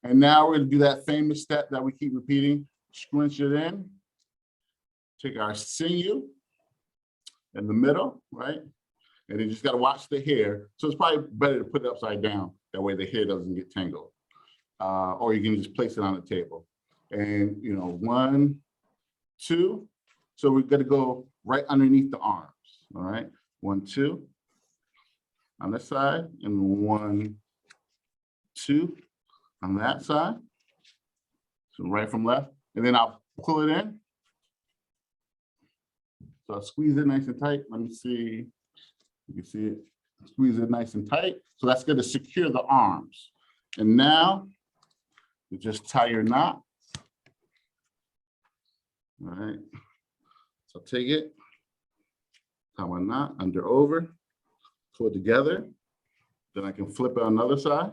And now we're gonna do that famous step that we keep repeating, scrunch it in, take our sinew in the middle, right? And you just gotta watch the hair. So it's probably better to put it upside down. That way the hair doesn't get tangled. Or you can just place it on the table. And 1, 2. So we're gonna go right underneath the arms, all right? 1, 2 on this side, and 1, 2 on that side. So right from left, and then I'll pull it in. So I'll squeeze it nice and tight. Let me see. You can see it. Squeeze it nice and tight. So that's going to secure the arms. And now you just tie your knot. All right. So take it, tie my knot under over, pull it together. Then I can flip it on the other side.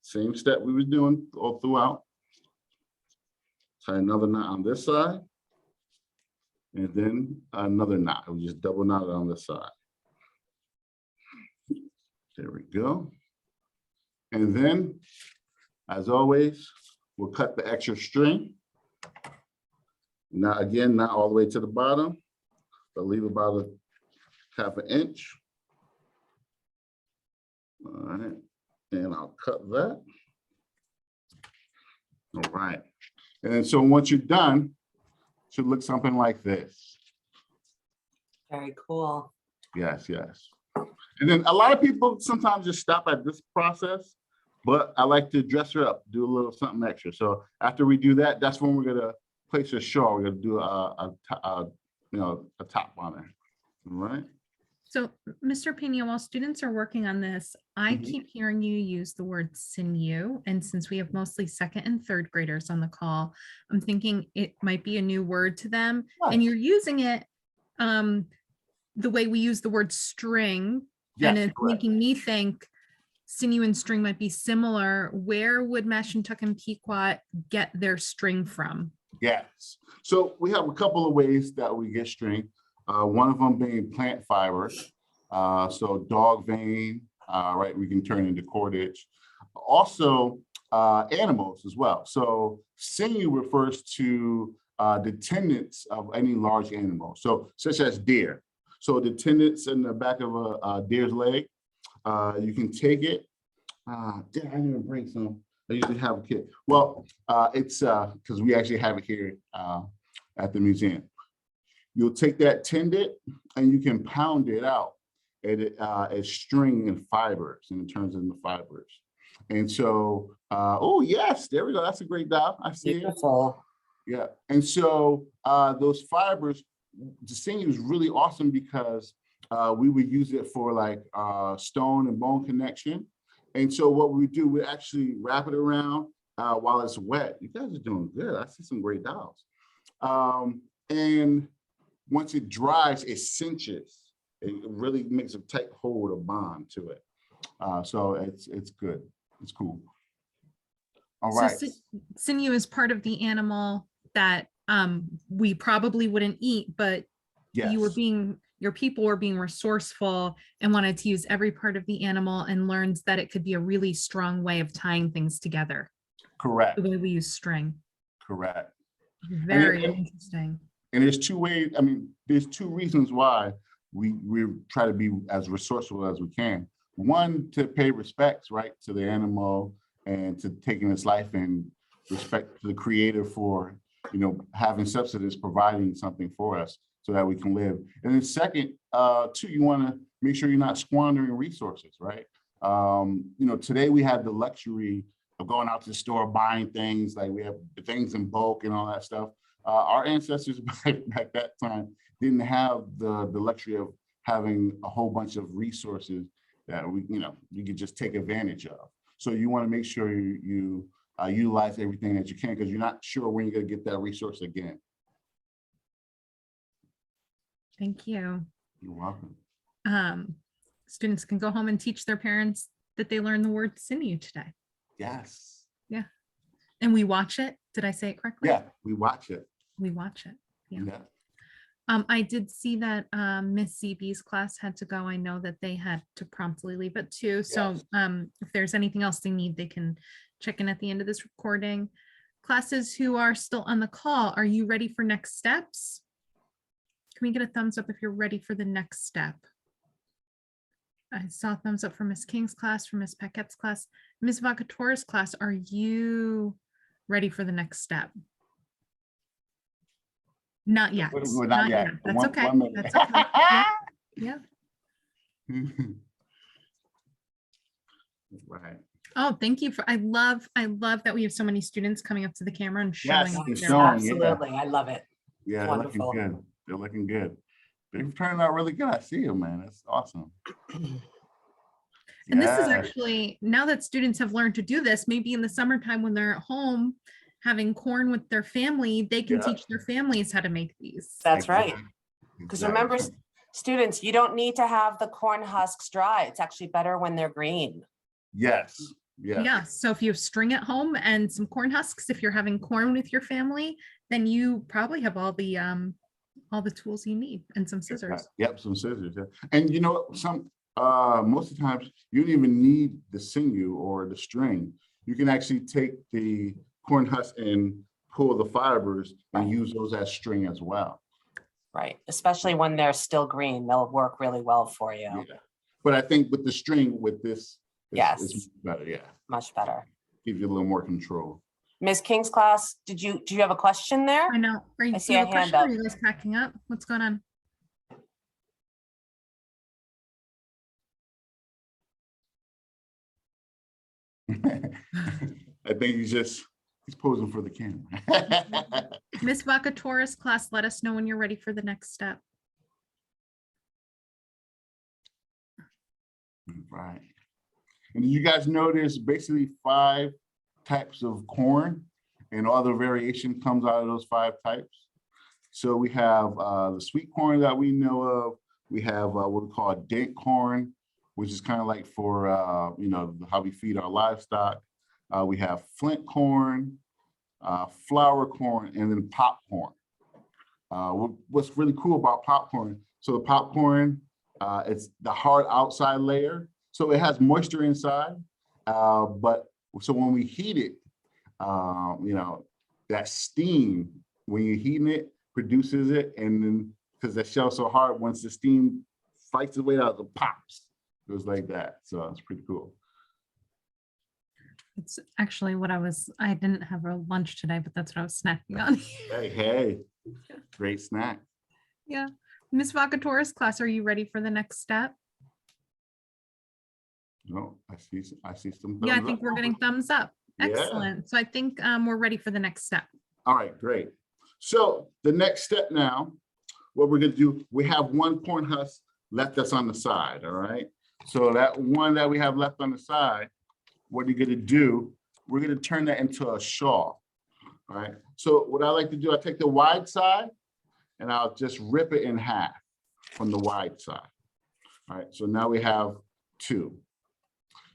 Same step we were doing all throughout. Tie another knot on this side. And then another knot. We just double knot it on this side. There we go. And then, as always, we'll cut the extra string. Now, again, not all the way to the bottom, but leave about a ½ inch. All right, and I'll cut that. All right, and so once you're done, it should look something like this. Very cool. Yes, yes. And then a lot of people sometimes just stop at this process, but I like to dress her up, do a little something extra. So after we do that, that's when we're gonna place a shawl. We're gonna do a top on her. All right. So, Mr. Pena, while students are working on this, I Mhm. keep hearing you use the word sinew. And since we have mostly 2nd and 3rd graders on the call, I'm thinking it might be a new word to them. And you're using it the way we use the word string. And Yes, it's correct. making me think sinew and string might be similar. Where would Mashentucket and Pequot get their string from? Yes. So we have a couple of ways that we get string. One of them being plant fibers. So dog vein, right, we can turn into cordage. Also, animals as well. So sinew refers to the tendons of any large animal, so such as deer. So the tendons in the back of a deer's leg, you can take it. I didn't even bring some. I usually have a kit. Well, it's because we actually have it here at the museum. You'll take that tendon and you can pound it out as string and fibers, and it turns into fibers. And so, oh yes, there we go. That's a great dial. I see it. Beautiful. Yeah. And so those fibers, the sinew is really awesome because we would use it for like stone and bone connection. And so what we do, we actually wrap it around while it's wet. You guys are doing good. I see some great dials. And once it dries, it cinches. It really makes a tight hold, a bond to it. So it's good. It's cool. All right. So sinew is part of the animal that we probably wouldn't eat, but Yes. your people were being resourceful and wanted to use every part of the animal and learned that it could be a really strong way of tying things together. Correct. The way we use string. Correct. Very interesting. And there's two ways, I mean, there's two reasons why we try to be as resourceful as we can. One, to pay respects, right, to the animal and to taking its life, and respect to the creator for, you know, having subsidies, providing something for us so that we can live. And then second, two, you want to make sure you're not squandering resources, right? You know, today we have the luxury of going out to the store, buying things, like we have things in bulk and all that stuff. Our ancestors back that time didn't have the luxury of having a whole bunch of resources that you could just take advantage of. So you want to make sure you utilize everything that you can, because you're not sure when you're going to get that resource again. Thank you. You're welcome. Students can go home and teach their parents that they learned the word sinew today. Yes. Yeah. And we watch it. Did I say it correctly? Yeah, we watch it. We watch it. Yeah. Yeah. I did see that Miss CB's class had to go. I know that they had to promptly leave at 2. So if there's anything else they need, they can check in at the end of this recording. Classes who are still on the call, are you ready for next steps? Can we get a thumbs up if you're ready for the next step? I saw a thumbs up for Miss King's class, for Miss Paquette's class. Miss Vacatore's class, are you ready for the next step? Not yet. Well, not yet. That's okay. That's okay. Yeah. Right. Oh, thank you I love that we have so many students coming up to the camera and showing. Yes, off it's their showing, work. yeah. Absolutely. I love it. Yeah, they're Wonderful. looking good. They're looking good. They're turning out really good. I see them, man. That's awesome. And this is Yeah. actually, now that students have learned to do this, maybe in the summertime when they're at home having corn with their family, they can Yeah. teach their families how to make these. That's right. Exactly. Because remember, students, you don't need to have the corn husks dry. It's actually better when they're green. Yes. Yeah. Yeah, so if you have string at home and some corn husks, if you're having corn with your family, then you probably have all the tools you need and some scissors. Yep, some scissors. Yeah. And you know, most of the times you don't even need the sinew or the string. You can actually take the corn husk and pull the fibers and use those as string as well. Right. Especially when they're still green, they'll work really well for you. Yeah. But I think with the string, with this, Yes. it's better. Yeah. Much better. Gives you a little more control. Ms. King's class, do you have a question there? I know. Are you, I do see you a have a hand question? Are up. you guys packing up? What's going on? I think he's posing for the camera. Miss Vacatore's class, let us know when you're ready for the next step. Right. And you guys know there's basically 5 types of corn, and all the variation comes out of those 5 types. So we have the sweet corn that we know of. We have what we call dent corn, which is kind of like for how we feed our livestock. We have flint corn, flour corn, and then popcorn. What's really cool about popcorn? So the popcorn It's the hard outside layer. So it has moisture inside, but so when we heat it, you know, that steam, when you're heating it, produces it. And then because the shell's so hard, once the steam fights its way out, it pops. It was like that. So it's pretty cool. It's actually what I didn't have a lunch today, but that's what I was snacking on. Hey, great snack. Yeah. Ms. Vacatore's class, are you ready for the next step? No, I see some. Yeah, I thumbs think up. we're getting thumbs up. Yeah. Excellent. So I think we're ready for the next step. All right, great. So the next step now, what we're gonna do, we have one corn husk left that's on the side, all right? So that one that we have left on the side, what you're gonna do, we're gonna turn that into a shawl, all right? So what I like to do, I take the wide side and I'll just rip it in half from the wide side. All right, so now we have two.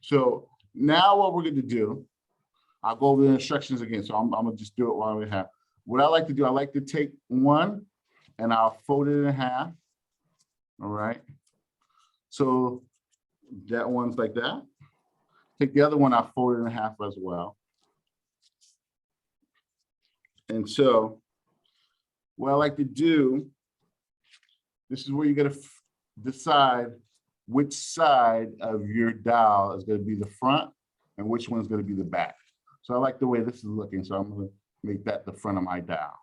So now what we're gonna do, I'll go over the instructions again. So I'm gonna just do it while we have. What I like to do, I like to take one and I'll fold it in half. All right. So that one's like that. Take the other one, I'll fold it in half as well. And so what I like to do, this is where you're gonna decide which side of your dial is gonna be the front and which one's gonna be the back. So I like the way this is looking, so I'm gonna make that the front of my dial.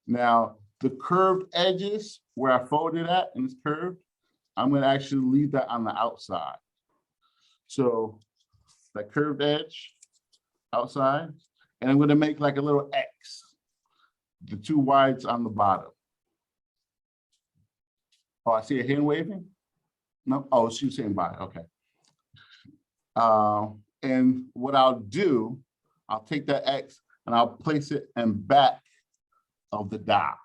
Now, the curved edges where I folded at and it's curved, I'm gonna actually leave that on the outside. So that curved edge outside, and I'm gonna make like a little X, the two wides on the bottom. Oh, I see a hand waving? No, oh, she's saying bye, okay. And what I'll do, I'll take that X and I'll place it in back of the dial.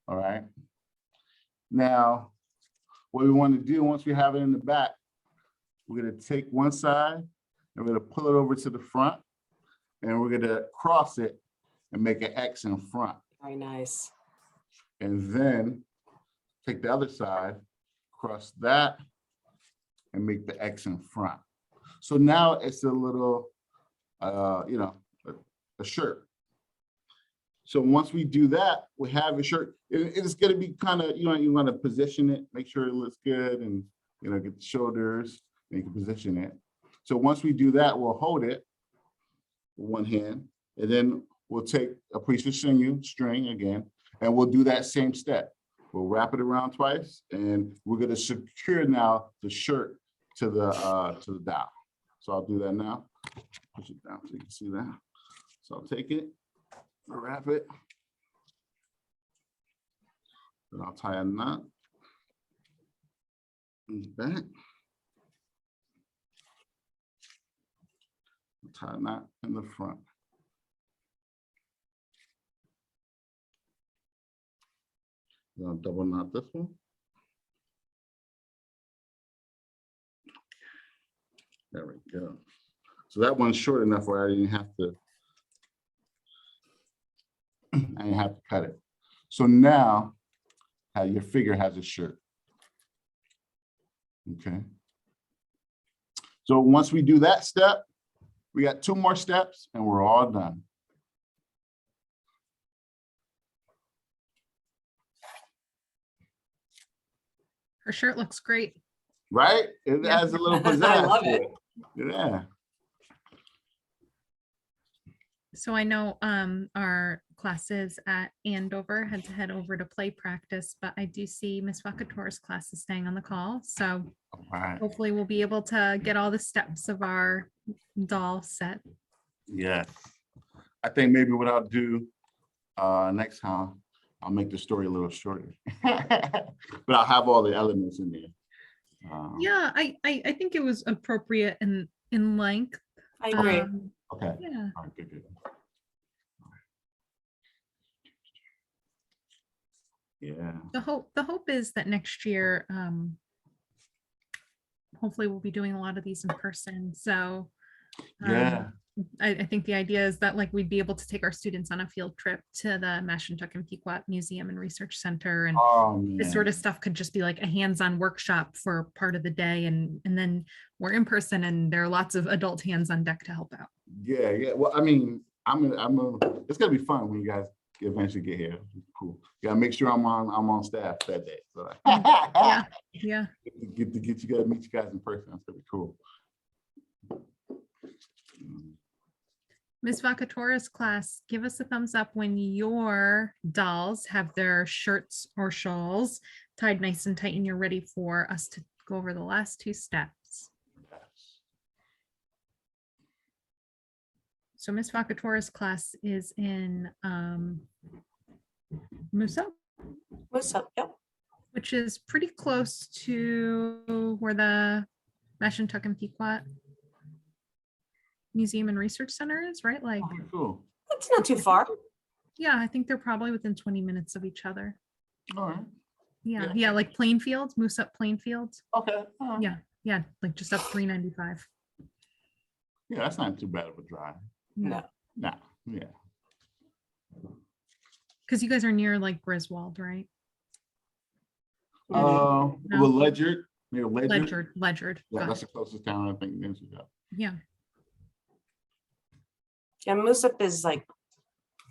All right. Now, what we want to do once we have it in the back, we're going to take one side and we're going to pull it over to the front and we're going to cross it and make an X in front. Very nice. And then take the other side, cross that and make the X in front. So now it's a little, you know, a shirt. So once we do that, we have a shirt. It's going to be kind of, you know, you want to position it, make sure it looks good and, you know, get the shoulders and you can position it. So once we do that, we'll hold it with one hand and then we'll take a piece of string again, and we'll do that same step. We'll wrap it around twice and we're going to secure now the shirt to the dial. So I'll do that now. Push it down so you can see that. So I'll take it, wrap it, then I'll tie a knot in the back. Tie a knot in the front. Then I'll double knot this one. There we go. So that one's short enough where I didn't have to cut it. So now your figure has a shirt. Okay. So once we do that step, we got two more steps and we're all done. Her shirt looks great. Right? It has a little pizzazz. I love to it. Yeah. So I know our classes at Andover had to head over to play practice, but I do see Miss Vacatore's class is staying on the call. So All right. hopefully we'll be able to get all the steps of our doll set. Yes. I think maybe what I'll do next time, I'll make the story a little shorter. But I'll have all the elements in there. Yeah, I think it was appropriate in length. I agree. Okay. Yeah. All right, good. Yeah. The hope is that next year, hopefully we'll be doing a lot of these in person. So Yeah. I think the idea is that like we'd be able to take our students on a field trip to the Mashentucket Pequot Museum and Research Center, and Oh, this sort man. of stuff could just be like a hands-on workshop for part of the day, and then we're in person and there are lots of adult hands on deck to help out. Yeah, yeah. Well, I mean, it's gonna be fun when you guys eventually get here. Cool. Gotta make sure I'm on staff that day. So Yeah, yeah. get you guys, meet you guys in person. That's gonna be cool. Ms. Vacatora's class, give us a thumbs up when your dolls have their shirts or shawls tied nice and tight and you're ready for us to go over the last two steps. So Ms. Vacatora's class is in Musso, What's up? Yep. which is pretty close to where the Mashentucket Pequot Museum and Research Center is, right? Like, Okay, cool. It's not too far. yeah, I think they're probably within 20 minutes of each other. All right. Yeah, Yeah. yeah, like Plainfield, Moose Up Plainfield. Okay. All right. Yeah, yeah, like just up 395. Yeah, that's not too bad of a drive. No. Nah. Yeah. Because you guys are near like Griswold, right? Well, Ledyard. Near Ledyard. Ledyard. Yeah, Got that's it. the closest town I think. Yeah, Yeah, Moose Up is like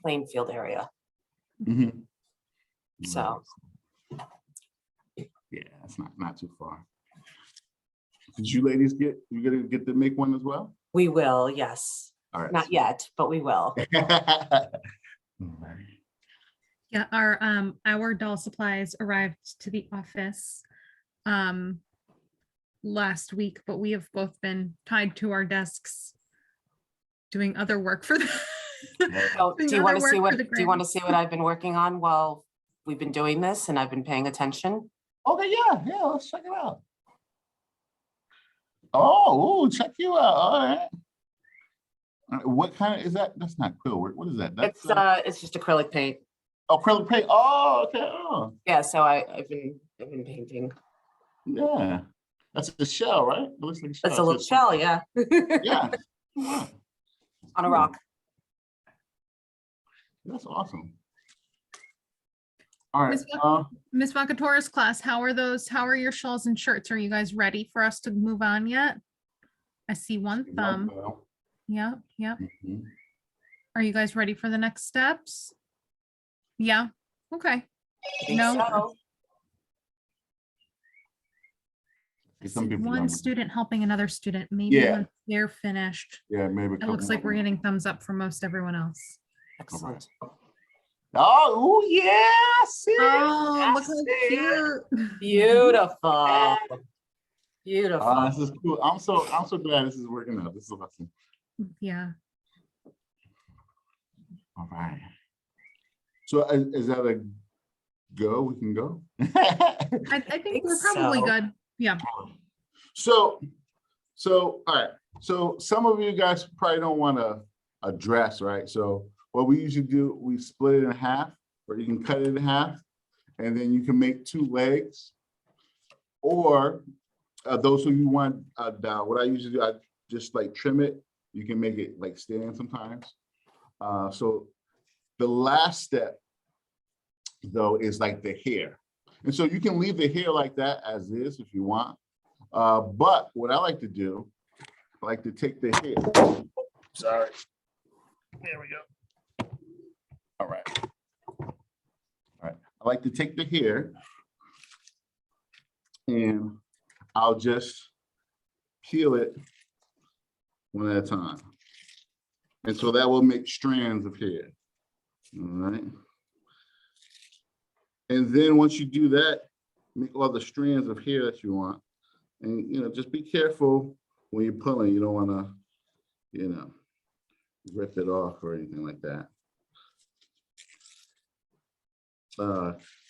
Plainfield area. Mm-hmm. So Yeah, it's not too far. Did you ladies you gonna get to make one as well? we will, yes. All right. Not yet, but we will. yeah. Our doll supplies arrived to the office last week, but we have both been tied to our desks doing other work for the. So, doing do you want other to see work what for the do you want to grant. see what I've been working on while we've been doing this and I've been paying attention? Okay, yeah, let's check it out. Oh, ooh, check you out. All right. What kind of is that? That's not quill work. What is that? That's It's just acrylic paint. acrylic paint. Oh, okay. Oh, Yeah, so I've been painting. yeah. That's a shell, right? It looks like a shell. It's a little shell, yeah. Yeah. Wow. On a rock. That's awesome. All right. Ms. Vacatora's class, how are your shawls and shirts? Are you guys ready for us to move on yet? I see one thumb. Yeah, yeah. Mhm. Are you guys ready for the next steps? Yeah, okay. I think No. so. I Some see people one don't. student helping another student. Maybe Yeah. once they're finished. Yeah, maybe. It looks like we're getting thumbs up from most everyone else. Excellent. Oh, ooh, yeah. See? Oh, I look how see it. cute. Beautiful. Beautiful. This is cool. I'm so glad this is working out. This is awesome. Yeah. All right. So is that a go? We can go. I think think we're probably so. good. Yeah. So all right. So some of you guys probably don't want a dress, right? So what we usually do, we split it in half, or you can cut it in half, and then you can make two legs. Or those who you want down, what I usually do, I just like trim it. You can make it like stand sometimes. So the last step, though, is like the hair. And so you can leave the hair like that as is if you want. But what I like to do, I like to take the hair. Sorry. There we go. All right. All right. I like to take the hair and I'll just peel it one at a time. And so that will make strands of hair. All right. And then once you do that, make all the strands of hair that you want. And, just be careful when you're pulling. You don't want to, rip it off or anything like that.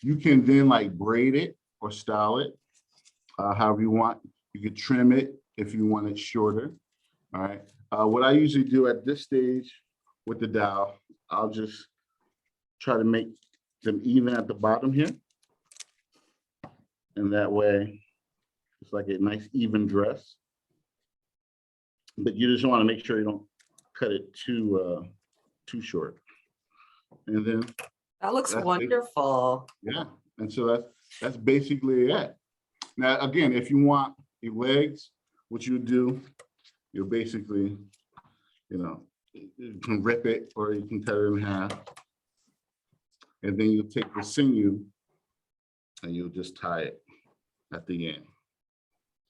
You can then like braid it or style it however you want. You could trim it if you want it shorter. All right. What I usually do at this stage with the dowel, I'll just try to make them even at the bottom here. And that way, it's like a nice even dress. But you just want to make sure you don't cut it too short. And then, That looks That's it. wonderful. yeah, and so that's basically it. Now, again, if you want your legs, what you do, you'll basically, you can rip it or you can cut it in half. And then you'll take the sinew and you'll just tie it at the end.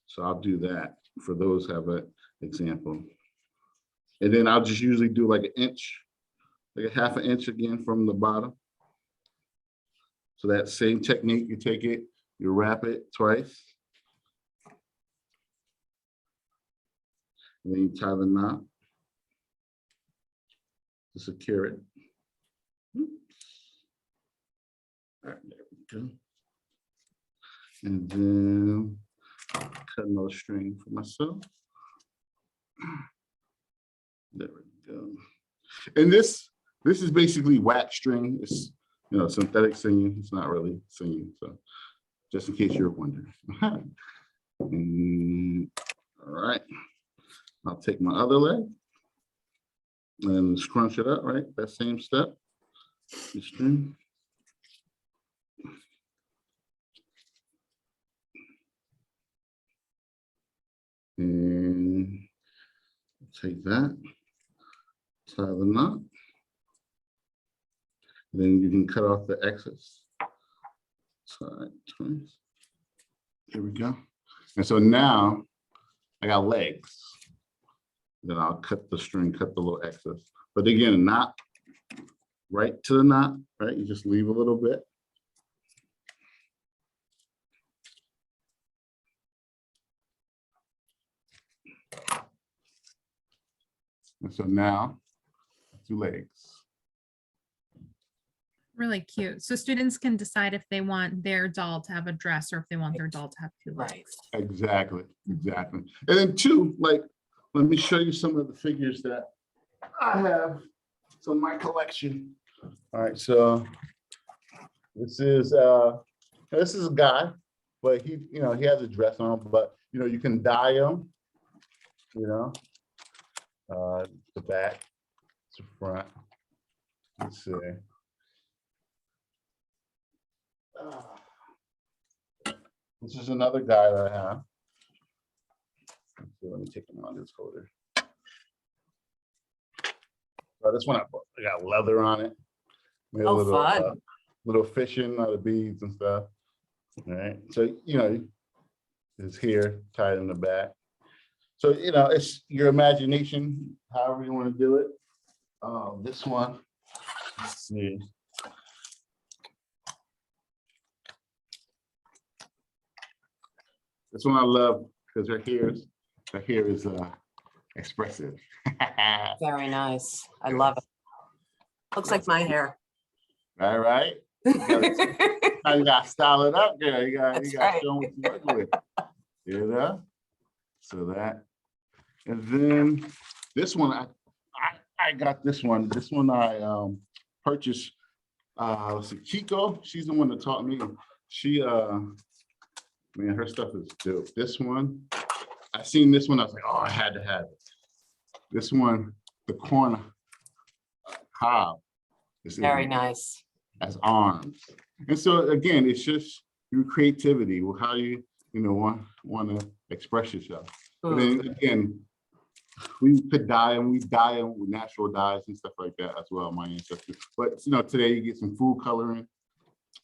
So I'll do that for those who have an example. And then I'll just usually do like an inch, like a half an inch again from the bottom. So that same technique, you take it, you wrap it twice. And then you tie the knot to secure it. All right, there we go. And then I'll cut another string for myself. There we go. And this is basically wax string. It's synthetic sinew. It's not really sinew. So just in case you're wondering. And, all right. I'll take my other leg and scrunch it up, right? That same step. The string. And take that, tie the knot. Then you can cut off the excess. Tie twice. Here we go. And so now I got legs. Then I'll cut the string, cut the little excess. But again, not right to the knot, right? You just leave a little bit. And so now, 2 legs. Really cute. So students can decide if they want their doll to have a dress or if they want their doll to have 2 legs. Right. Exactly, exactly. And then 2, like, let me show you some of the figures that I have. So my collection. All right, so this is a guy, but he has a dress on, but you can dye him, the back, the front. Let's see. This is another guy that I have. So let me take him out of this holder. So this one I got leather on it. Made a little, fun. Little fishing out of beads and stuff. All right. So it's here tied in the back. So it's your imagination, however you want to do it. This one, let's see. This one I love because her hair is expressive. Very nice. I love it. Looks like my hair. All right. Now you got to style it up there. You got to show them what you're working with. So that. And then this one, I got this one. This one I purchased. Let's see, Pequot. She's the one that taught me. She man, her stuff is dope. This one, I seen this one. I was like, oh, I had to have it. This one, the corner cob. Very nice. As arms. And so again, it's just your creativity, how you want to express yourself. But then again, we could dye them. We dye them with natural dyes and stuff like that as well. My ancestors. But today you get some food coloring.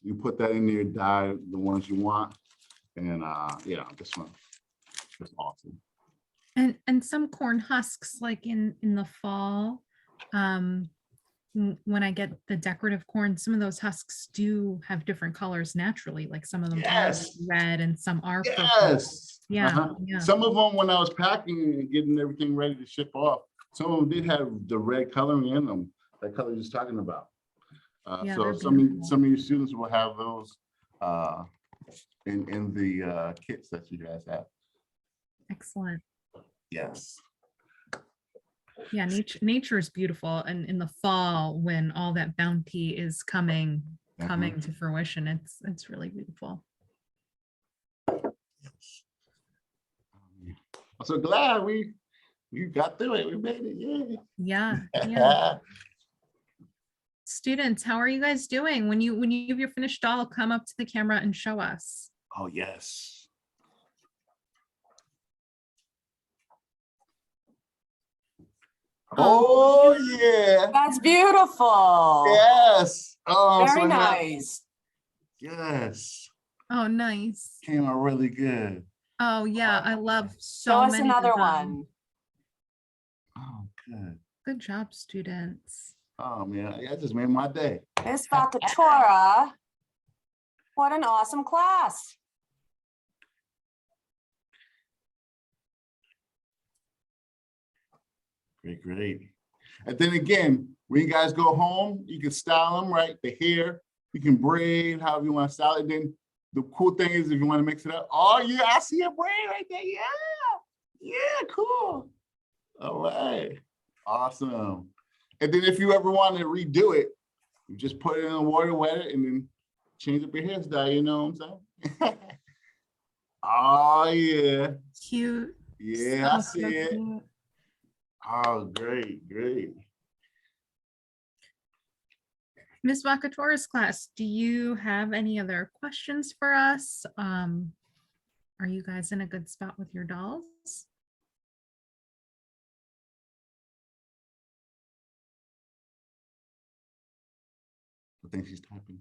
You put that in there, dye the ones you want, and this one is awesome. And some corn husks, like in the fall, when I get the decorative corn, some of those husks do have different colors naturally. Like some of them are red and some are purple. Yes. Yeah. Some of them, when I was packing and getting everything ready to ship off, some of them did have the red coloring in them. That color you're just talking about. So some of your students will have those in the kits that you guys have. Excellent. Yes. Yeah, nature is beautiful, and in the fall, when all that bounty is coming to fruition, it's really beautiful. I'm so glad we You got through it. We made it. Yeah, Yeah. yeah. Students, how are you guys doing? When you have your finished doll, come up to the camera and show us. Oh, yes. Oh, yeah. That's beautiful. Yes. Oh, I'm Very so happy. nice. Yes. Oh, nice. Came out really good. Oh, yeah, I love Show so us many of another them. one. Oh, good. Good job, students. Oh, man. That just made my day. Miss Vakatora. What an awesome class. Great, great. And then again, when you guys go home, you can style them, right? The hair, you can braid, however you want to style it. Then the cool thing is if you want to mix it up, oh yeah, I see a braid right there. Yeah. Yeah, cool. All right. Awesome. And then if you ever want to redo it, you just put it in the water, wet it, and then change up your hairstyle, you know what I'm saying? Oh yeah. Cute. Yeah, I So see it. cute. Oh, great, great. Ms. Vakatora's class, do you have any other questions for us? Are you guys in a good spot with your dolls? I think she's typing.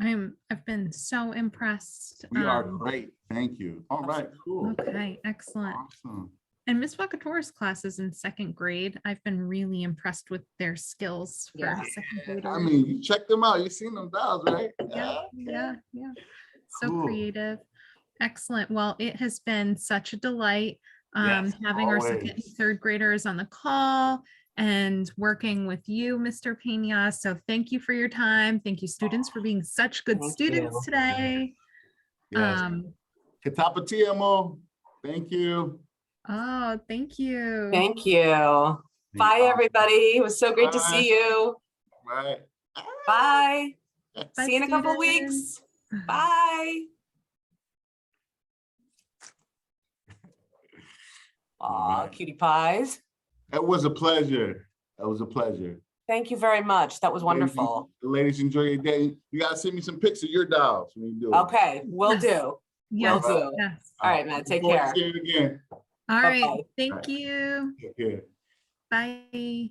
I've been so impressed. We are great. Thank you. All right, cool. Okay, excellent. Awesome. And Ms. Vakatora's class is in 2nd grade. I've been really impressed with their skills for Yeah. 2nd graders. I mean, you check them out. You've seen them dolls, right? Yeah, Okay. yeah. So Cool. creative. Excellent. Well, it has been such a delight Yes, having our 2nd and always. 3rd graders on the call and working with you, Mr. Pena. So thank you for your time. Thank you, students, for being such good Thank students you. today. Yes. Katapatiamo. Thank you. Oh, thank you. Thank you. Bye, everybody. It was so great to Bye. see you. Right. Bye. Bye, See you in a couple students. weeks. Bye. Aw, Alright. cutie pies. It was a pleasure. It was a pleasure. Thank you very much. That was wonderful. The ladies, enjoy your day. You gotta send me some pics of your dolls when you do it. Okay, will Yes. do. Yes, Will do. yes. All right, Matt, take Look forward care. to seeing you again. All right. Bye-bye. Thank you. Take care. Bye.